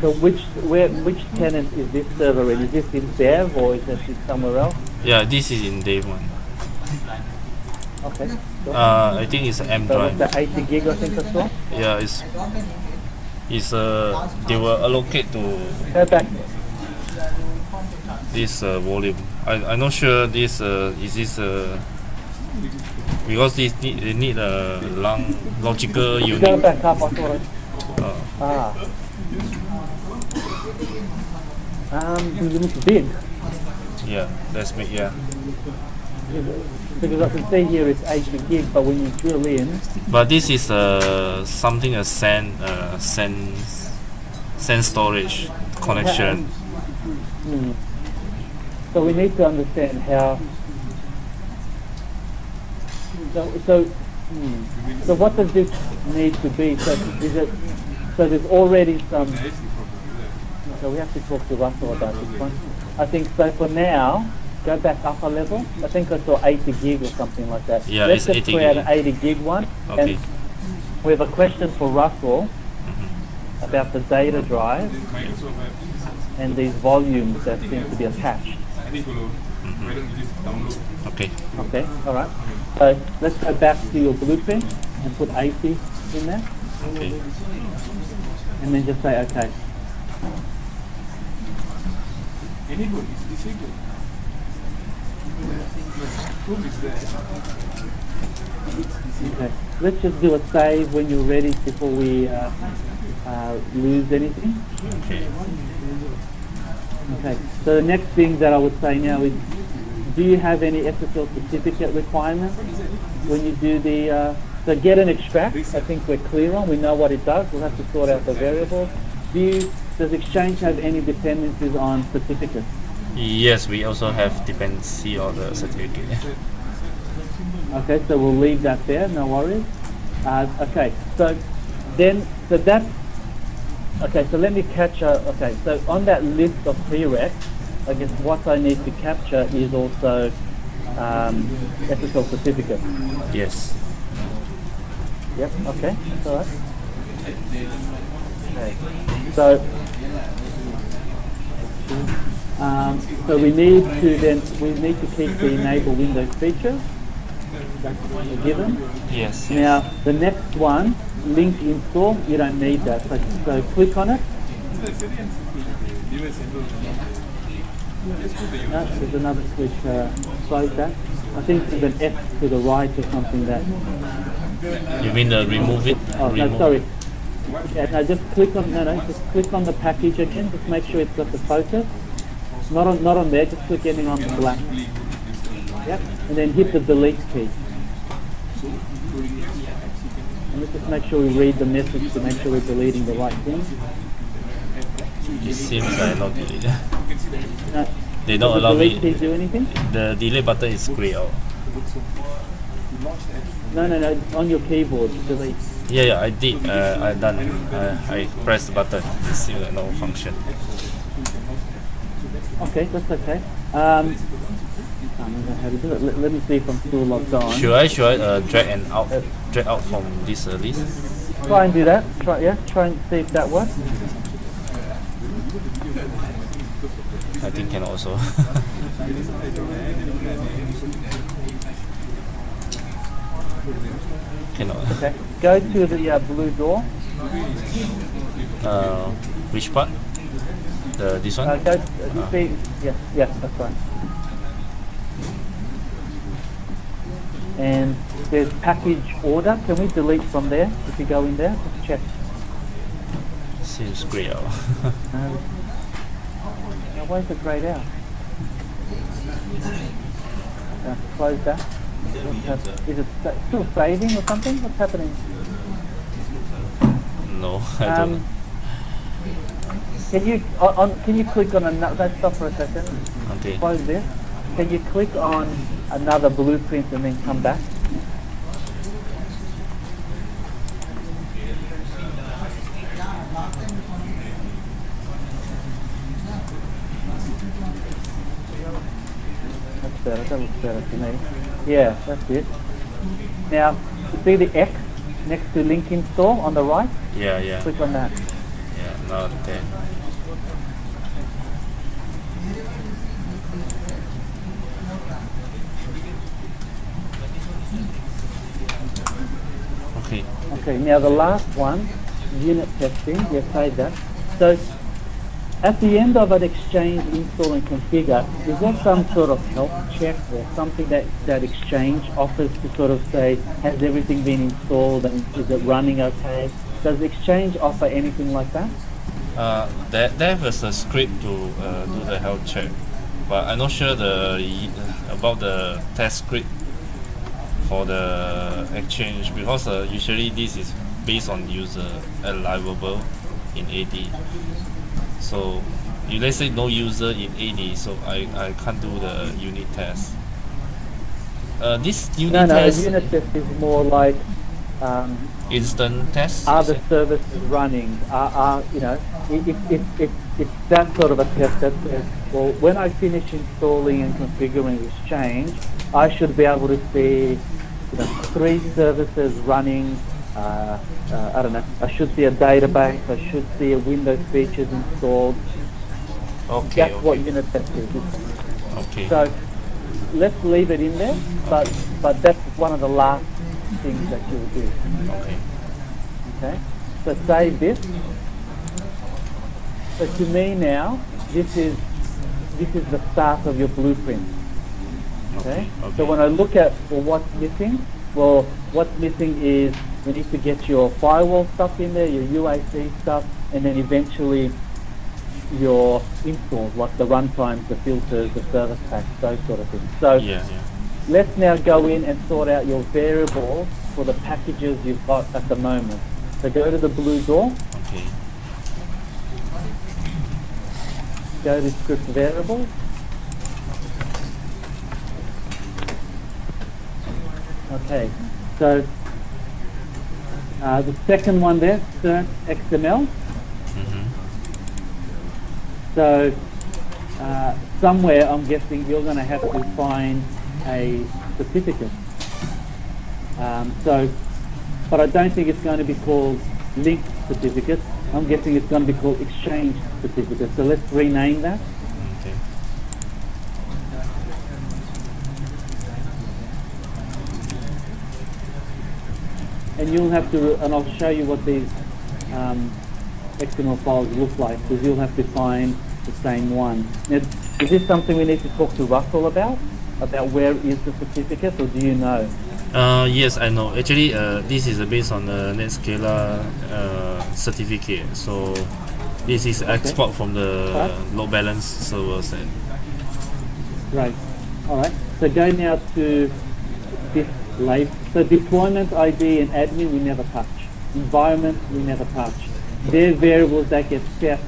So which tenant is this server in? Is this in dev or is this somewhere else? Yeah, this is in day one. Okay. Sure. I think it's an M So it's drive. the 80 gig I think I saw. Yeah, it's they will allocate to Go back. this volume. I'm not sure this is this because they need a long logical Go unit. back up, I thought it looks big. Yeah, that's me. Yeah, Because I can see here it's 80 gig, but when you drill in, but this is something a SAN storage connection. so we need to understand how. So what does this need to be? So is it? So there's already some. So we have to talk to Russell about this one. I think so. For now, go back up a level. I think I saw 80 gig or something like that. Yeah, Let's it's just 80 create gig. an 80 gig one. Okay. And we have a question for Russell about the data drive Microsoft and these volumes that seem to be attached. why don't you just download? Okay. Okay, all right. So let's go back to your blueprint and put 80 in there, Okay. and then just say okay. Anybody is disabled. Proof is there. Okay. Let's just do a save when you're ready before we lose anything. Okay. Okay. So the next thing that I would say now is, do you have any SSL certificate requirements when you do the? So get and extract. I think we're clear on. We know what it does. We'll have to sort out the variables. Does Exchange have any dependencies on certificates? Yes, we also have dependency on the certificate. Okay, so we'll leave that there. No worries. Okay. So that's. Okay, so let me capture. Okay, so on that list of prereqs, I guess what I need to capture is also SSL certificate. Yes. Yep. Okay. That's all right. Okay. So we need to keep the enable Windows feature. That's a given. Yes. Now the next one, link install. You don't need that. So click on it. No, there's another switch. Close that. I think there's an F to the right or something that. You mean remove it? Oh remove. no, sorry. Yeah, no, just click on just click on the package again. Just make sure it's got the focus. Not on there. Just click anything on the black. Yep. And then hit the delete key. And let's just make sure we read the message to make sure we're deleting the right thing. It seems like not deleted. No, They does don't the allow delete me. key do anything? The delete button is grayed out. No, on your keyboard, delete. Yeah, I did. I done. I pressed the button. It still no function. Okay, that's okay. I don't know how to do it. Let me see if I'm still logged on. Should I drag out from this list? Try and do that. Try and see if that works. I think can also. Cannot. Okay. Go to the blue door. Which part? This one? Go. See. Yes, that's right. And there's package order. Can we delete from there? If you go in there, just check. Seems grayed out. Now why is it grayed out? Close that. Is it still saving or something? What's happening? No, I don't. Can you click on another? Stop for a second. Okay. Close this. Can you click on another blueprint and then come back? That's better. That looks better to me. Yeah, that's it. Now, see the X next to link install on the right? Yeah. Click on that. Yeah, now there. Okay. Okay, now the last one, unit testing, you save that. So, at the end of an Exchange install and configure, is there some sort of health check or something that Exchange offers to sort of say, has everything been installed and is it running okay? Does Exchange offer anything like that? There was a script to do the health check, but I'm not sure about the test script for the Exchange, because usually this is based on user allowable in AD. So if let's say no user in AD, so I can't do the unit test. This unit test. Unit test is more like Instant test. are is the it? services running? You know, it's that sort of a test that says, well, when I finish installing and configuring Exchange, I should be able to see, you know, 3 services running. I don't know. I should see a database. I should see a Windows features installed. Okay. That's what Okay. unit test is. Okay. So let's leave it in there, but that's one of the last things that you'll do. Okay. Okay, so save this. So to me now, this is the start of your blueprint. Okay. Okay. So when I look at, well, what's missing? Well, what's missing is we need to get your firewall stuff in there, your UAC stuff, and then eventually your installs, like the runtimes, the filters, the service packs, those sort of things. So Yeah. Yeah. let's now go in and sort out your variables for the packages you've got at the moment. So go to the blue door, Okay. go to script variables. Okay, so the second one there, cert XML. Mm-hmm. So somewhere I'm guessing you're going to have to find a certificate. But I don't think it's going to be called link certificate. I'm guessing it's going to be called exchange certificate. So let's rename that. Okay. And you'll have to, and I'll show you what these XML files look like, because you'll have to find the same one. Now, is this something we need to talk to Russell about where is the certificate, or do you know? Yes, I know. Actually, this is based on the Netscaler certificate. So this is export from the load balance servers. And Right. All right. So go now to this label. So deployment ID and admin we never touch. Environment we never touch. They're variables that get set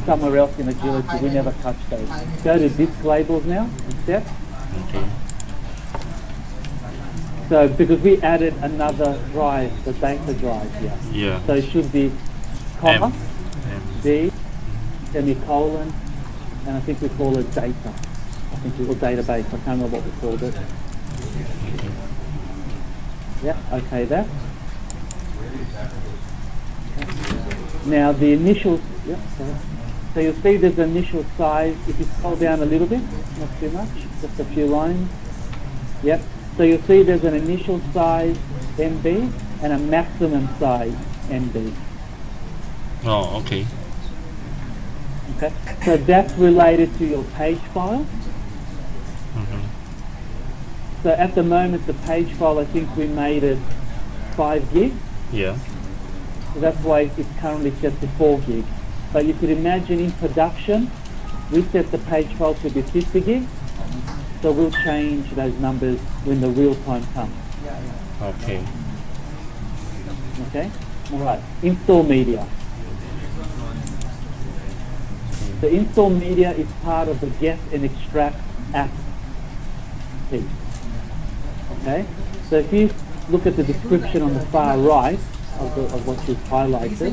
somewhere else in Agility. We never touch those. Go to disk labels now instead. okay. So because we added another drive, the data drive here. Yeah. So it should be comma, M. D, semicolon, and I think we call it data. I think we call database. I can't remember what we called it. Yeah, okay, that. Now the initial, so you'll see there's an initial size. If you scroll down a little bit, not too much, just a few lines. Yep. So you'll see there's an initial size MB and a maximum size MB. Oh, okay. Okay. So that's related to your page file. Mm-hmm. So at the moment, the page file, I think we made it 5 gig. Yeah. So that's why it's currently set to 4 gig. But you could imagine in production, we set the page file to be 50 gig. So we'll change those numbers when the real time comes. Okay. Okay? All right. Install media. The install media is part of the get and extract app piece. Okay? So if you look at the description on the far right of what you've highlighted,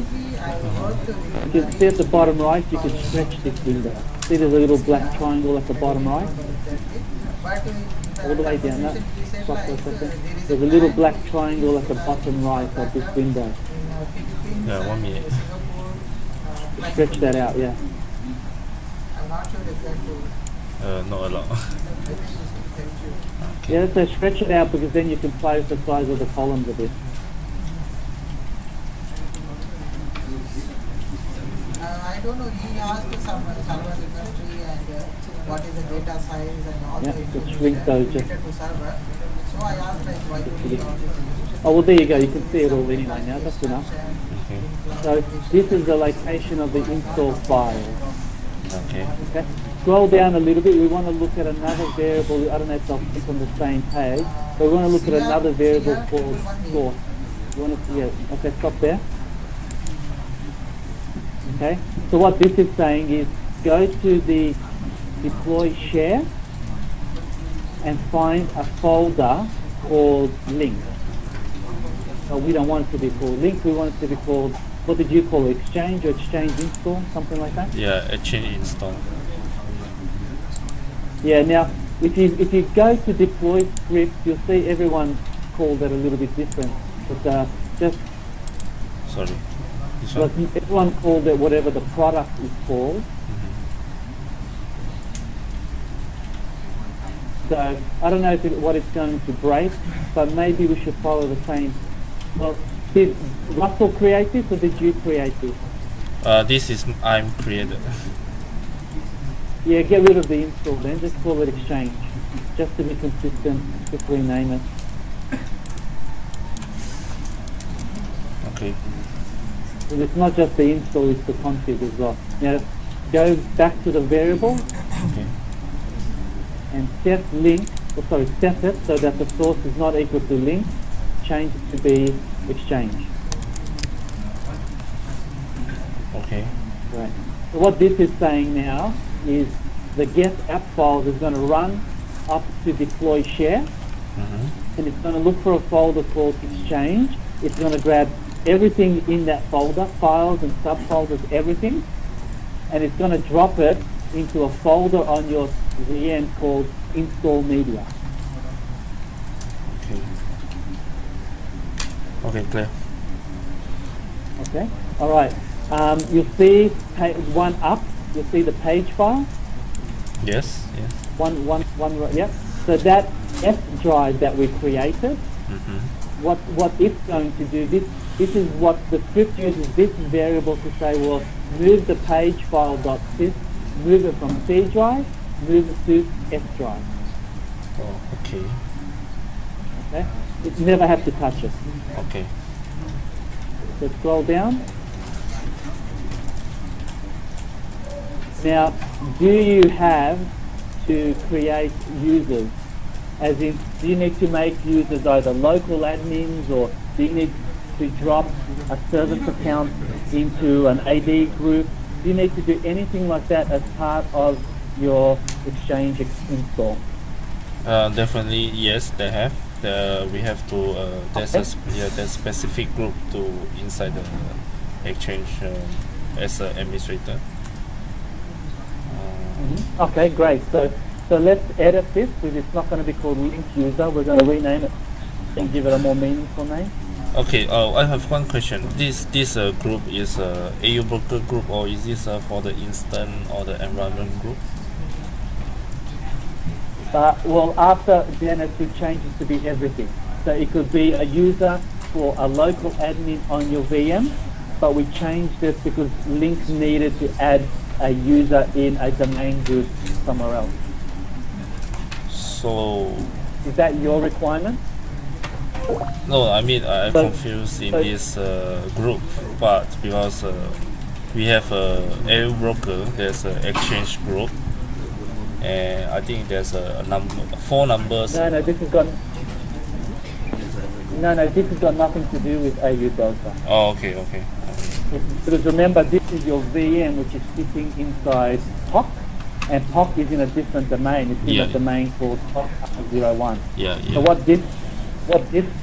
you can see at the bottom right, you can stretch this window. See there's a little black triangle at the bottom right? All the way down, that. Stop for a second. There's a little black triangle at the bottom right of this window. Yeah, 1 minute. Stretch that out, yeah. Not a lot. Yeah, so stretch it out because then you can play with the size of the columns a bit. I don't know, he asked some server industry and what is the data size and all Yeah, the just shrink those just. related to server. So I asked like why do we need all this? Oh, well, there you go. You can see it all anyway now. That's enough. Okay. So this is the location of the install file. Okay. Okay. Scroll down a little bit. We want to look at another variable. I don't know if I'll click on the same page, but we want to look at another variable called source. You want to, yeah. Okay, stop there. Okay. So what this is saying is go to the deploy share and find a folder called link. we don't want it to be called link. We want it to be called, what did you call it? Exchange or exchange install, something like that? Yeah, exchange install. Yeah. Now, if you go to deploy scripts, you'll see everyone called it a little bit different. But just Sorry. This like one? everyone called it whatever the product is called. So I don't know what it's going to break, but maybe we should follow the same. Well, did Russell create this or did you create this? This is I'm created. Yeah, get rid of the install then. Just call it Exchange, just to be consistent. Just rename it. Okay. And it's not just the install; it's the config as well. Now, go back to the variable Okay. and set link. Set it so that the source is not equal to link. Change it to be Exchange. Okay. Right. So what this is saying now is the get app files is going to run up to deploy share, and it's going to look for a folder called Exchange. It's going to grab everything in that folder, files and subfolders, everything, and it's going to drop it into a folder on your VM called Install Media. Okay. Okay, clear. Okay. All right. You'll see one up. You'll see the page file. Yes. Yes. One. Yep. So that F drive that we created. What it's going to do, this is what the script uses this variable to say, well, move the page file.sys, move it from C drive, move it to S drive. Oh, okay. Okay? You never have to touch it. Okay. So scroll down. Now, do you have to create users? As in, do you need to make users either local admins, or do you need to drop a service account into an AD group? Do you need to do anything like that as part of your Exchange install? Definitely, yes, they have. We have to. There's there's specific group to inside the Exchange as an administrator. Okay, great. So let's edit this, because it's not going to be called link user. We're going to rename it and give it a more meaningful name. Okay. I have one question. This group is a AU broker group, or is this for the instant or the environment group? Well, after then we change it to be everything. So it could be a user for a local admin on your VM, but we changed it because Link needed to add a user in a domain group somewhere else. So Is that your requirement? no, I mean I'm confused in this group, but because we have a AU broker, there's an Exchange group, and I think there's a number, 4 numbers. No, this has got this has got nothing to do with AU broker. Oh, okay. Because remember, this is your VM, which is sitting inside POC, and POC is in a different domain. It's in a domain called POC 01. Yeah. So what this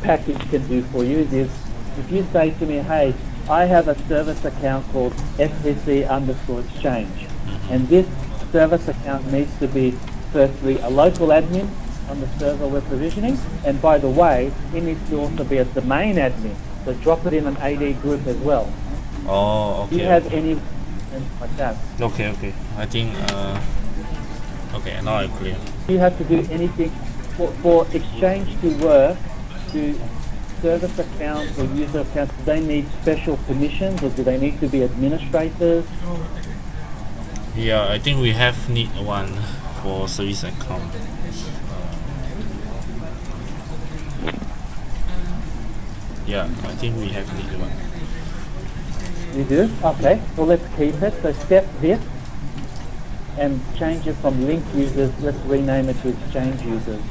package can do for you is, if you say to me, hey, I have a service account called SPC_exchange, and this service account needs to be firstly a local admin on the server we're provisioning, and by the way, it needs to also be a domain admin. So drop it in an AD group as well. Oh, okay. Do you have any like that? Okay. I think okay, now I'm clear. Do you have to do anything for Exchange to work? Do service accounts or user accounts, do they need special permissions, or do they need to be administrators? Yeah, I think we have need one for service account. Yeah, I think we have need one. You do? Okay, well let's keep it. So step this and change it from link users, let's rename it to Exchange users.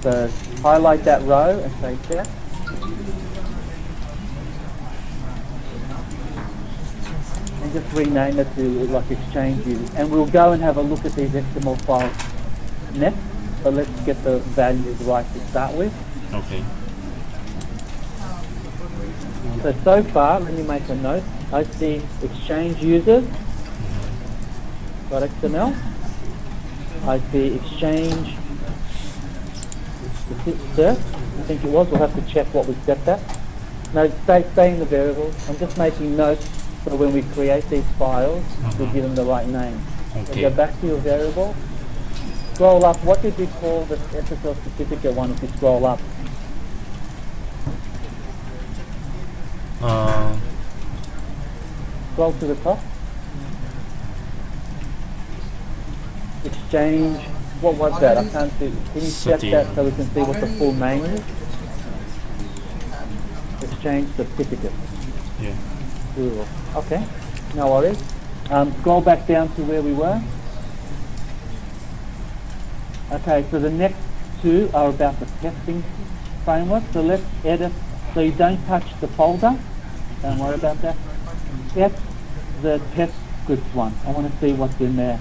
So highlight that row and say step. And just rename it to like Exchange users. And we'll go and have a look at these XML files next, but let's get the values right to start with. Okay. So far, let me make a note. I see exchange users, .xml. I see exchange cert, I think it was. We'll have to check what we set that. No, stay in the variables. I'm just making notes so when we create these files, we give them the right name. So Okay. go back to your variable. Scroll up. What did we call the SSL certificate one if you scroll up? Scroll to the top. Exchange. What was that? I can't see. Can you check that so we can see what the full name is? Exchange certificate. Yeah. Plural. Okay. No worries. Scroll back down to where we were. Okay, so the next two are about the testing framework. So let's edit. So you don't touch the folder. Don't worry about that. Set the test scripts one. I want to see what's in there.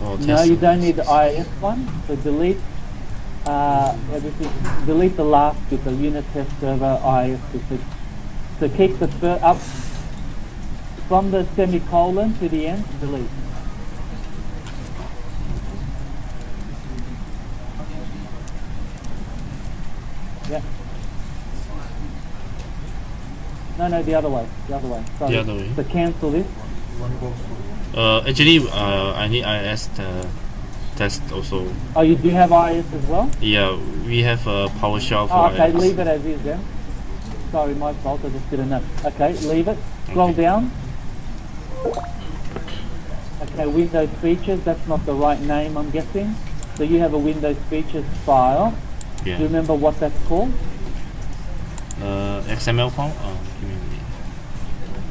Oh, No, you don't need the IIS one. So delete everything. Delete the last bit, the unit test server IIS. So keep the up from the semicolon to the end. Delete. Yeah. No, the other way. The other way. Sorry. The other way. So cancel this. Actually, I need IS test also. Oh, you do have IIS as well? Yeah, we have a PowerShell for Oh, okay, IS. leave it as is then. Sorry, my fault, I just didn't know. Okay, leave it. Scroll down. Okay, Windows features, that's not the right name, I'm guessing. So you have a Windows features file. Yeah. Do you remember what that's called? XML file? Give me a minute.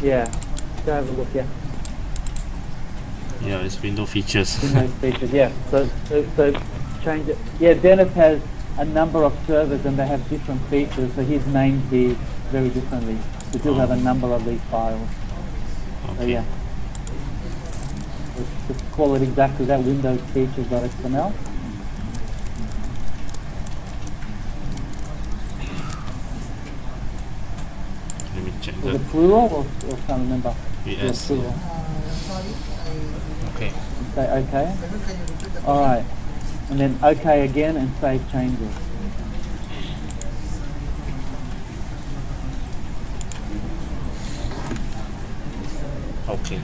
Yeah, go have a look, yeah. Yeah, it's window features. Windows features, yeah. So change it. Yeah, Dennis has a number of servers and they have different features, so his names these very differently. So he'll have a number of these files. So Okay. yeah. Let's just call it exactly that, Windows features.xml. Let me check Was that. it plural or can't remember? Yes. Plural. Sorry, Okay. Say okay. can you repeat the Alright. And then okay again and save changes. Okay.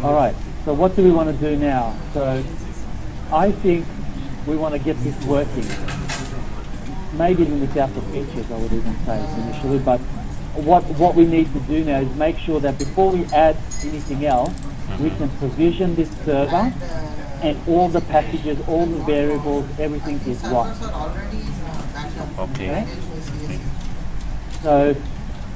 Alright, so what do we want to do now? So I think we want to get this working. Maybe even without the features, I would even say initially, but what we need to do now is make sure that before we add anything else, we can provision this server and all the packages, all the variables, everything is locked. servers are already backed up. Okay. Okay? Okay.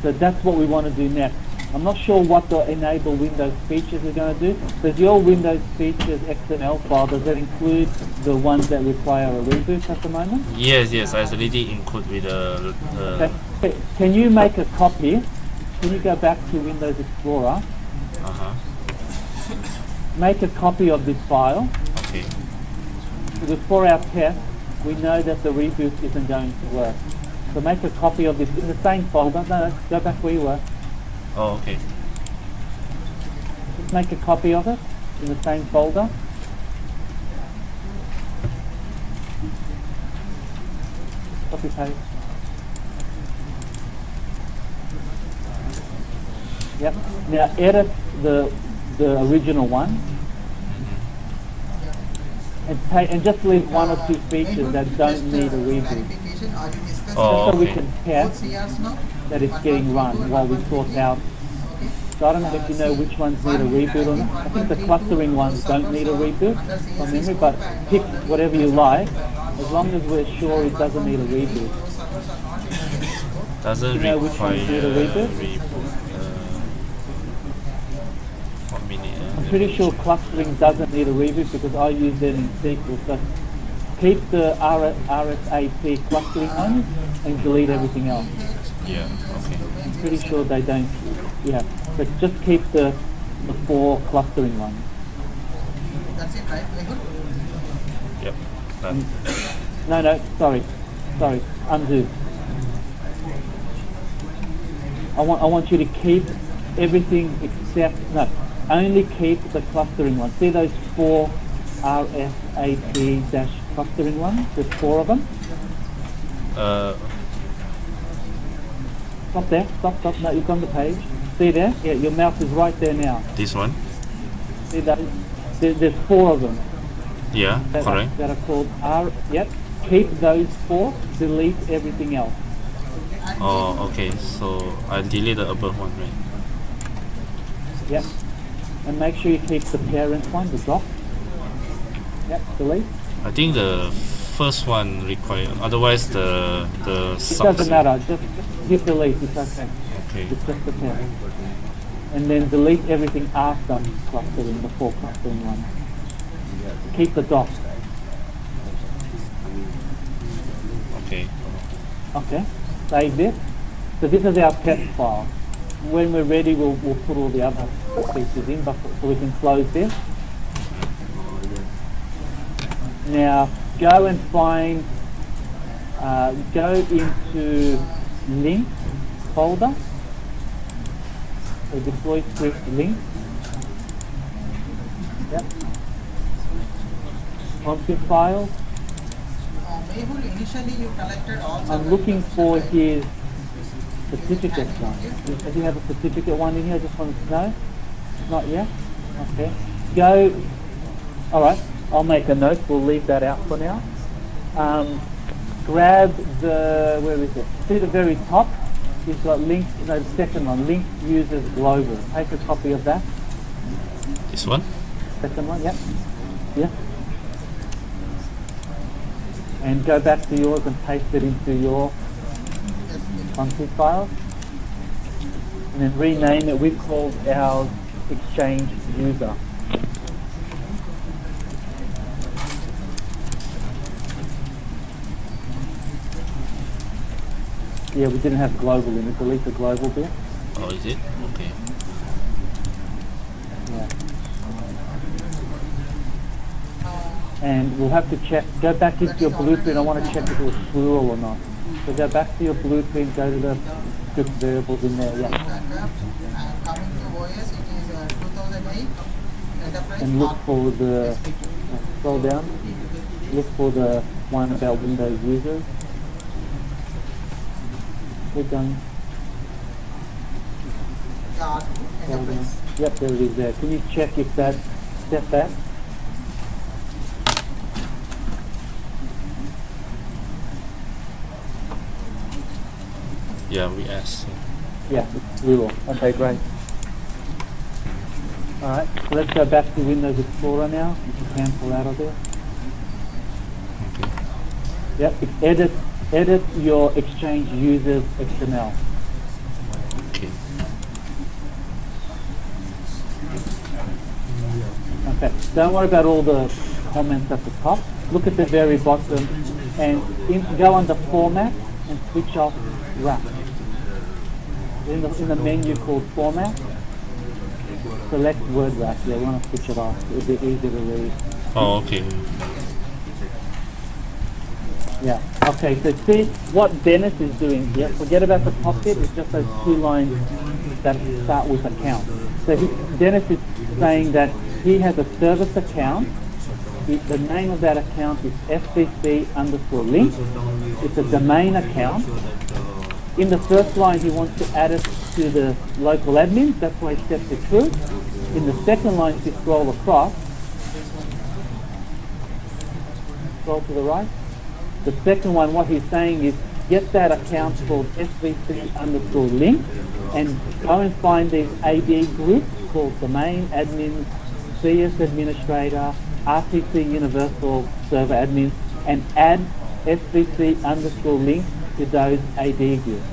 So that's what we want to do next. I'm not sure what the enable Windows features are going to do. Does your Windows features XML file, does that include the ones that require a reboot at the moment? Yes, I already include with the Okay. Can you make a copy? Can you go back to Windows Explorer? Make a copy of this file. Okay. Because for our test, we know that the reboot isn't going to work. So make a copy of this in the same folder. No, go back where you were. Oh, okay. Just make a copy of it in the same folder. Copy paste. Yep. Now edit the original one and just leave one or two features that don't need a reboot. Clarification, are you discussing Oh, So we okay. can both test CRs now? that it's getting run while we sort out. So I don't know if you know which ones need a reboot or not. I think the clustering ones don't need a reboot from memory, but pick whatever you like, as long as we're sure it doesn't need a reboot. Doesn't You know which require ones need a reboot? 1 minute. I'm pretty sure clustering doesn't need a reboot because I use them in SQL. So keep the RSAP clustering ones and delete everything else. Yeah. Okay. I'm pretty sure they don't. Yeah, but just keep the 4 clustering ones. That's it, right? Mehul? Yep. Done. No, sorry, undo. I want you to keep everything except, no, only keep the clustering one. See those 4 RFAT clustering ones? There's 4 of them. Stop there, stop, no, you've on the page. See there? Yeah, your mouse is right there now. This one? See that? There's 4 of them. Yeah, correct. That are called yep. Keep those 4, delete everything else. Oh, okay. So I delete the above one, right? Yep. And make sure you keep the parent one, the drop. Yep, delete. I think the first one require. Otherwise, the It subs. doesn't matter, just hit delete, it's okay. Okay. It's just the parent. And then delete everything after clustering, the 4 clustering ones. Keep the dot. Okay. Okay, save this. So this is our test file. When we're ready, we'll put all the other pieces in, but so we can close this. Now go and find, go into link folder. So deploy script link. Yep. Config file. Mehul, initially you collected all I'm server looking requests, for right? his certificate one. Does he have a certificate one in here? I just wanted to know. Not yet? Okay. Go. Alright, I'll make a note. We'll leave that out for now. Grab the, where is it? See the very top? He's got link, no, the second one, link users global. Take a copy of that. This one? Second one, yep. Yeah. And go back to yours and paste it into your config file. And then rename it. We've called our exchange user. Yeah, we didn't have global in it. Delete the global bit. Oh, is it? Okay. Yeah. And we'll have to check, go back into your blueprint. I want to check if it was plural or not. So go back to your blueprint, go to the script variables in there, yeah. Coming to OS, it is 2008 enterprise. And look for the, scroll down, look for the one about Windows users. Click on, scroll down. Enterprise. Yep, there it is there. Can you check if that, step back? Yeah, we asked. Yeah, we will. Okay, great. Alright, so let's go back to Windows Explorer now. You can cancel out of there. Okay. Yep, edit your Exchange users XML. Okay. Okay, don't worry about all the comments at the top. Look at the very bottom and go under Format and switch off Wrap. In the menu called Format, select Word Wrap. Yeah, we want to switch it off. It'll be easier to read. Oh, okay. Yeah. Okay, so see what Dennis is doing here. Forget about the top bit, it's just those 2 lines that start with account. So Dennis is saying that he has a service account. The name of that account is FCC_link. It's a domain account. In the first line, he wants to add it to the local admin. That's why he sets it true. In the second line, if you scroll across, scroll to the right. The second one, what he's saying is, get that account called SVC_link and go and find these AD groups called domain admins, CS administrator, RCC universal server admins, and add SVC_link to those AD groups.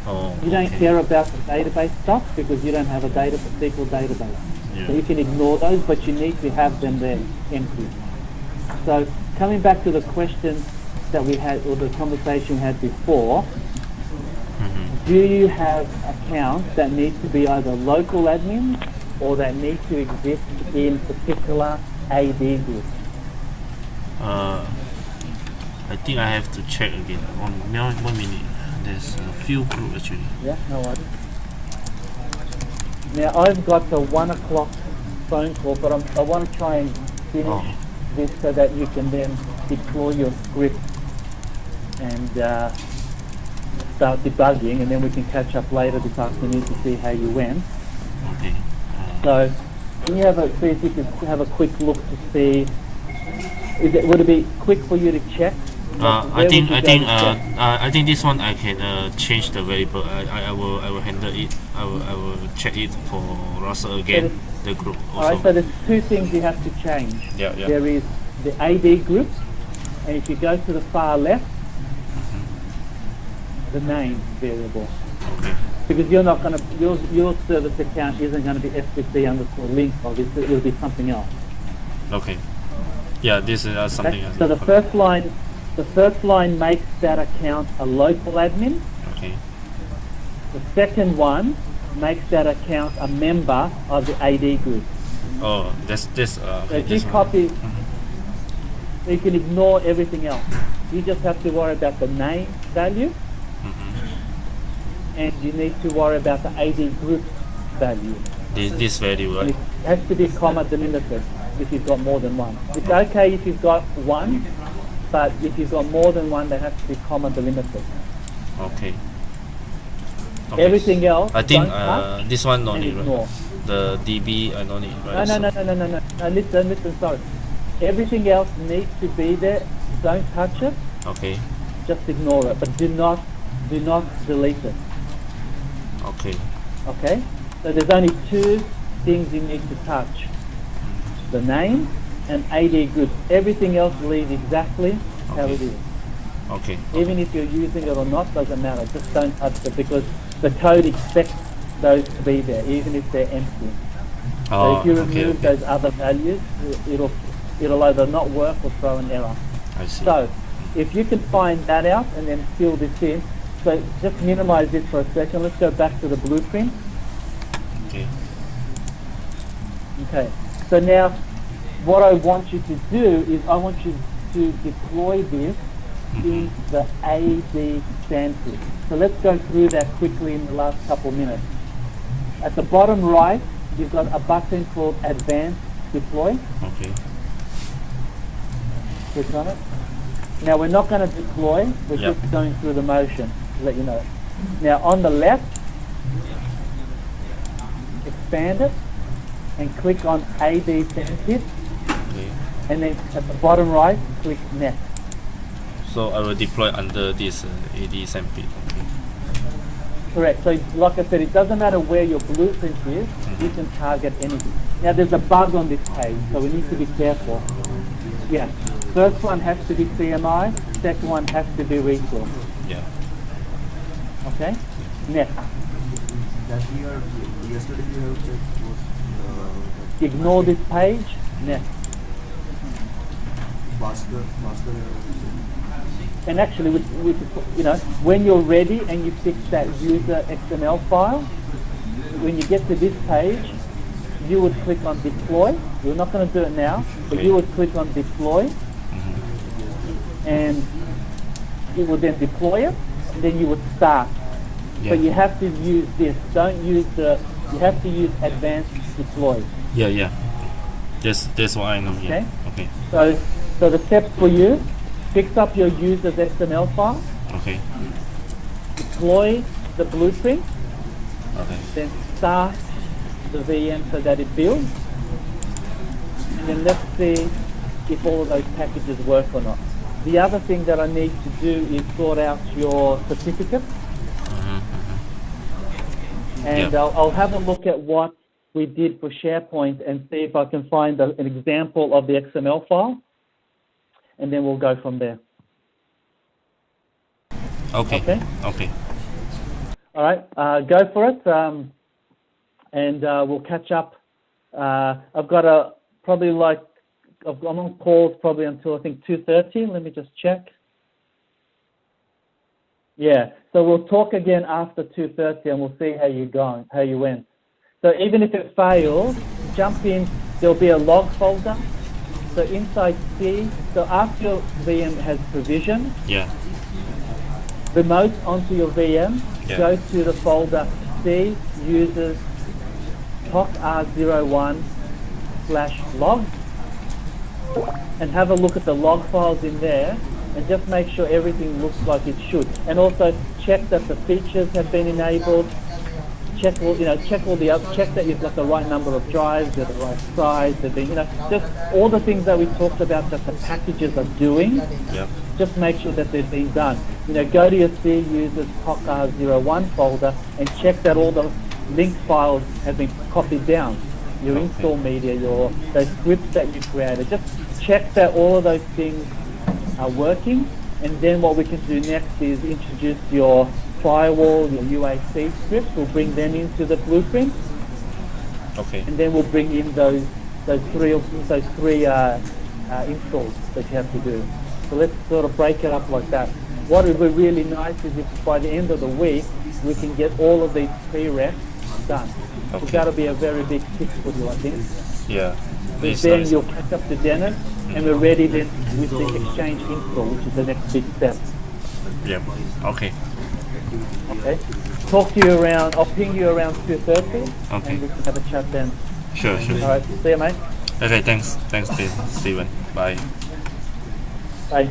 Oh, You don't okay. care about the database stuff because you don't have a SQL database. Yeah. So you can ignore those, but you need to have them there empty. So coming back to the question that we had, or the conversation we had before, do you have accounts that need to be either local admins or that need to exist in particular AD group? I think I have to check again. 1 minute. There's a few group actually. Yeah, no worries. Now I've got the 1 o'clock phone call, but I want to try and finish this so that you can then deploy your script and start debugging, and then we can catch up later this afternoon to see how you went. Okay. So can you see if you can have a quick look to see, would it be quick for you to check? I think this one I can change the variable. I will handle it. I will check it for Russell again. The group also. Alright, so there's two things you have to change. Yeah. There is the AD group, and if you go to the far left, the name variable. Okay. Because you're not going to, your service account isn't going to be FTP_link, obviously it'll be something else. Okay. Yeah, this is something else. So the first line makes that account a local admin. Okay. The second one makes that account a member of the AD group. Oh, this. So if you copy, you can ignore everything else. You just have to worry about the name value, and you need to worry about the AD group value. This value, And right? it has to be comma delimited if you've got more than one. It's okay if you've got one, but if you've got more than one, they have to be comma delimited. Okay. Everything else, I think don't touch this one no and need, right? ignore. The DB I don't need, right? No, listen, sorry. Everything else needs to be there. Don't touch it. Okay. Just ignore it, but do not delete it. Okay. Okay? So there's only two things you need to touch: the name and AD group. Everything else leave exactly how it is. Okay. Even if you're using it or not, doesn't matter. Just don't touch it, because the code expects those to be there, even if they're empty. So if you remove those other values, it'll either not work or throw an error. I see. So if you can find that out and then fill this in, so just minimize this for a second. Let's go back to the blueprint. Okay. Okay. So now what I want you to do is I want you to deploy this in the AD standard. So let's go through that quickly in the last couple minutes. At the bottom right, you've got a button called Advanced Deploy. Okay. Click on it. Now we're not going to deploy, we're Yep. just going through the motion to let you know. Now on the left, expand it and click on AD Sensitive, Okay. and then at the bottom right, click Next. So I will deploy under this AD sample. Okay. Correct. So like I said, it doesn't matter where your blueprint is, you can target anything. Now there's a bug on this page, so we need to be careful. Yeah. First one has to be CMI, second one has to be resource. Yeah. Okay? Next. That we are yesterday we have checked was Ignore this page. Next. master. And actually, when you're ready and you fix that user XML file, when you get to this page, you would click on deploy. We're not going to do it now, but you would click on deploy, and it would then deploy it, and then you would start. Yeah. But you have to use this. Don't use you have to use advanced deploy. Yeah. That's what I know. Yeah. Okay. So the steps for you: fix up your user's XML file, Okay. deploy the blueprint, Okay. then start the VM so that it builds, and then let's see if all of those packages work or not. The other thing that I need to do is sort out your certificate, and Yeah. I'll have a look at what we did for SharePoint and see if I can find an example of the XML file, and then we'll go from there. Okay. Okay. Okay. All right, go for it, and we'll catch up. I've got I'm on calls probably until I think 2:30. Let me just check. Yeah, so we'll talk again after 2:30, and we'll see how you went. So even if it fails, jump in. There'll be a log folder So inside C, so after your VM has provisioned, Yeah. remote onto your VM, Yeah. go to the folder C users TOC R01/log, and have a look at the log files in there, and just make sure everything looks like it should. And also check that the features have been enabled. Check all check that you've got the right number of drives, they're the right size, they've been, just all the things that we talked about that the packages are doing. Yeah. Just make sure that they're being done. Go to your C users TOC R01 folder and check that all the link files have been copied down. Your install media, those scripts that you created. Just check that all of those things are working, and then what we can do next is introduce your firewall, your UAC scripts. We'll bring them into the blueprint, Okay. and then we'll bring in those three installs that you have to do. So let's sort of break it up like that. What would be really nice is if by the end of the week we can get all of these prereqs done. So Okay. that'll be a very big tick for you, I think. Yeah. But It's then nice. you'll catch up to Dennis, and we're ready then with the Exchange install, which is the next big step. Yeah. Okay. Okay. Talk to you around. I'll ping you around 2:30, Okay. and we can have a chat then. Sure. All right. See you, mate. Okay. Thanks, Steven. Bye. Bye.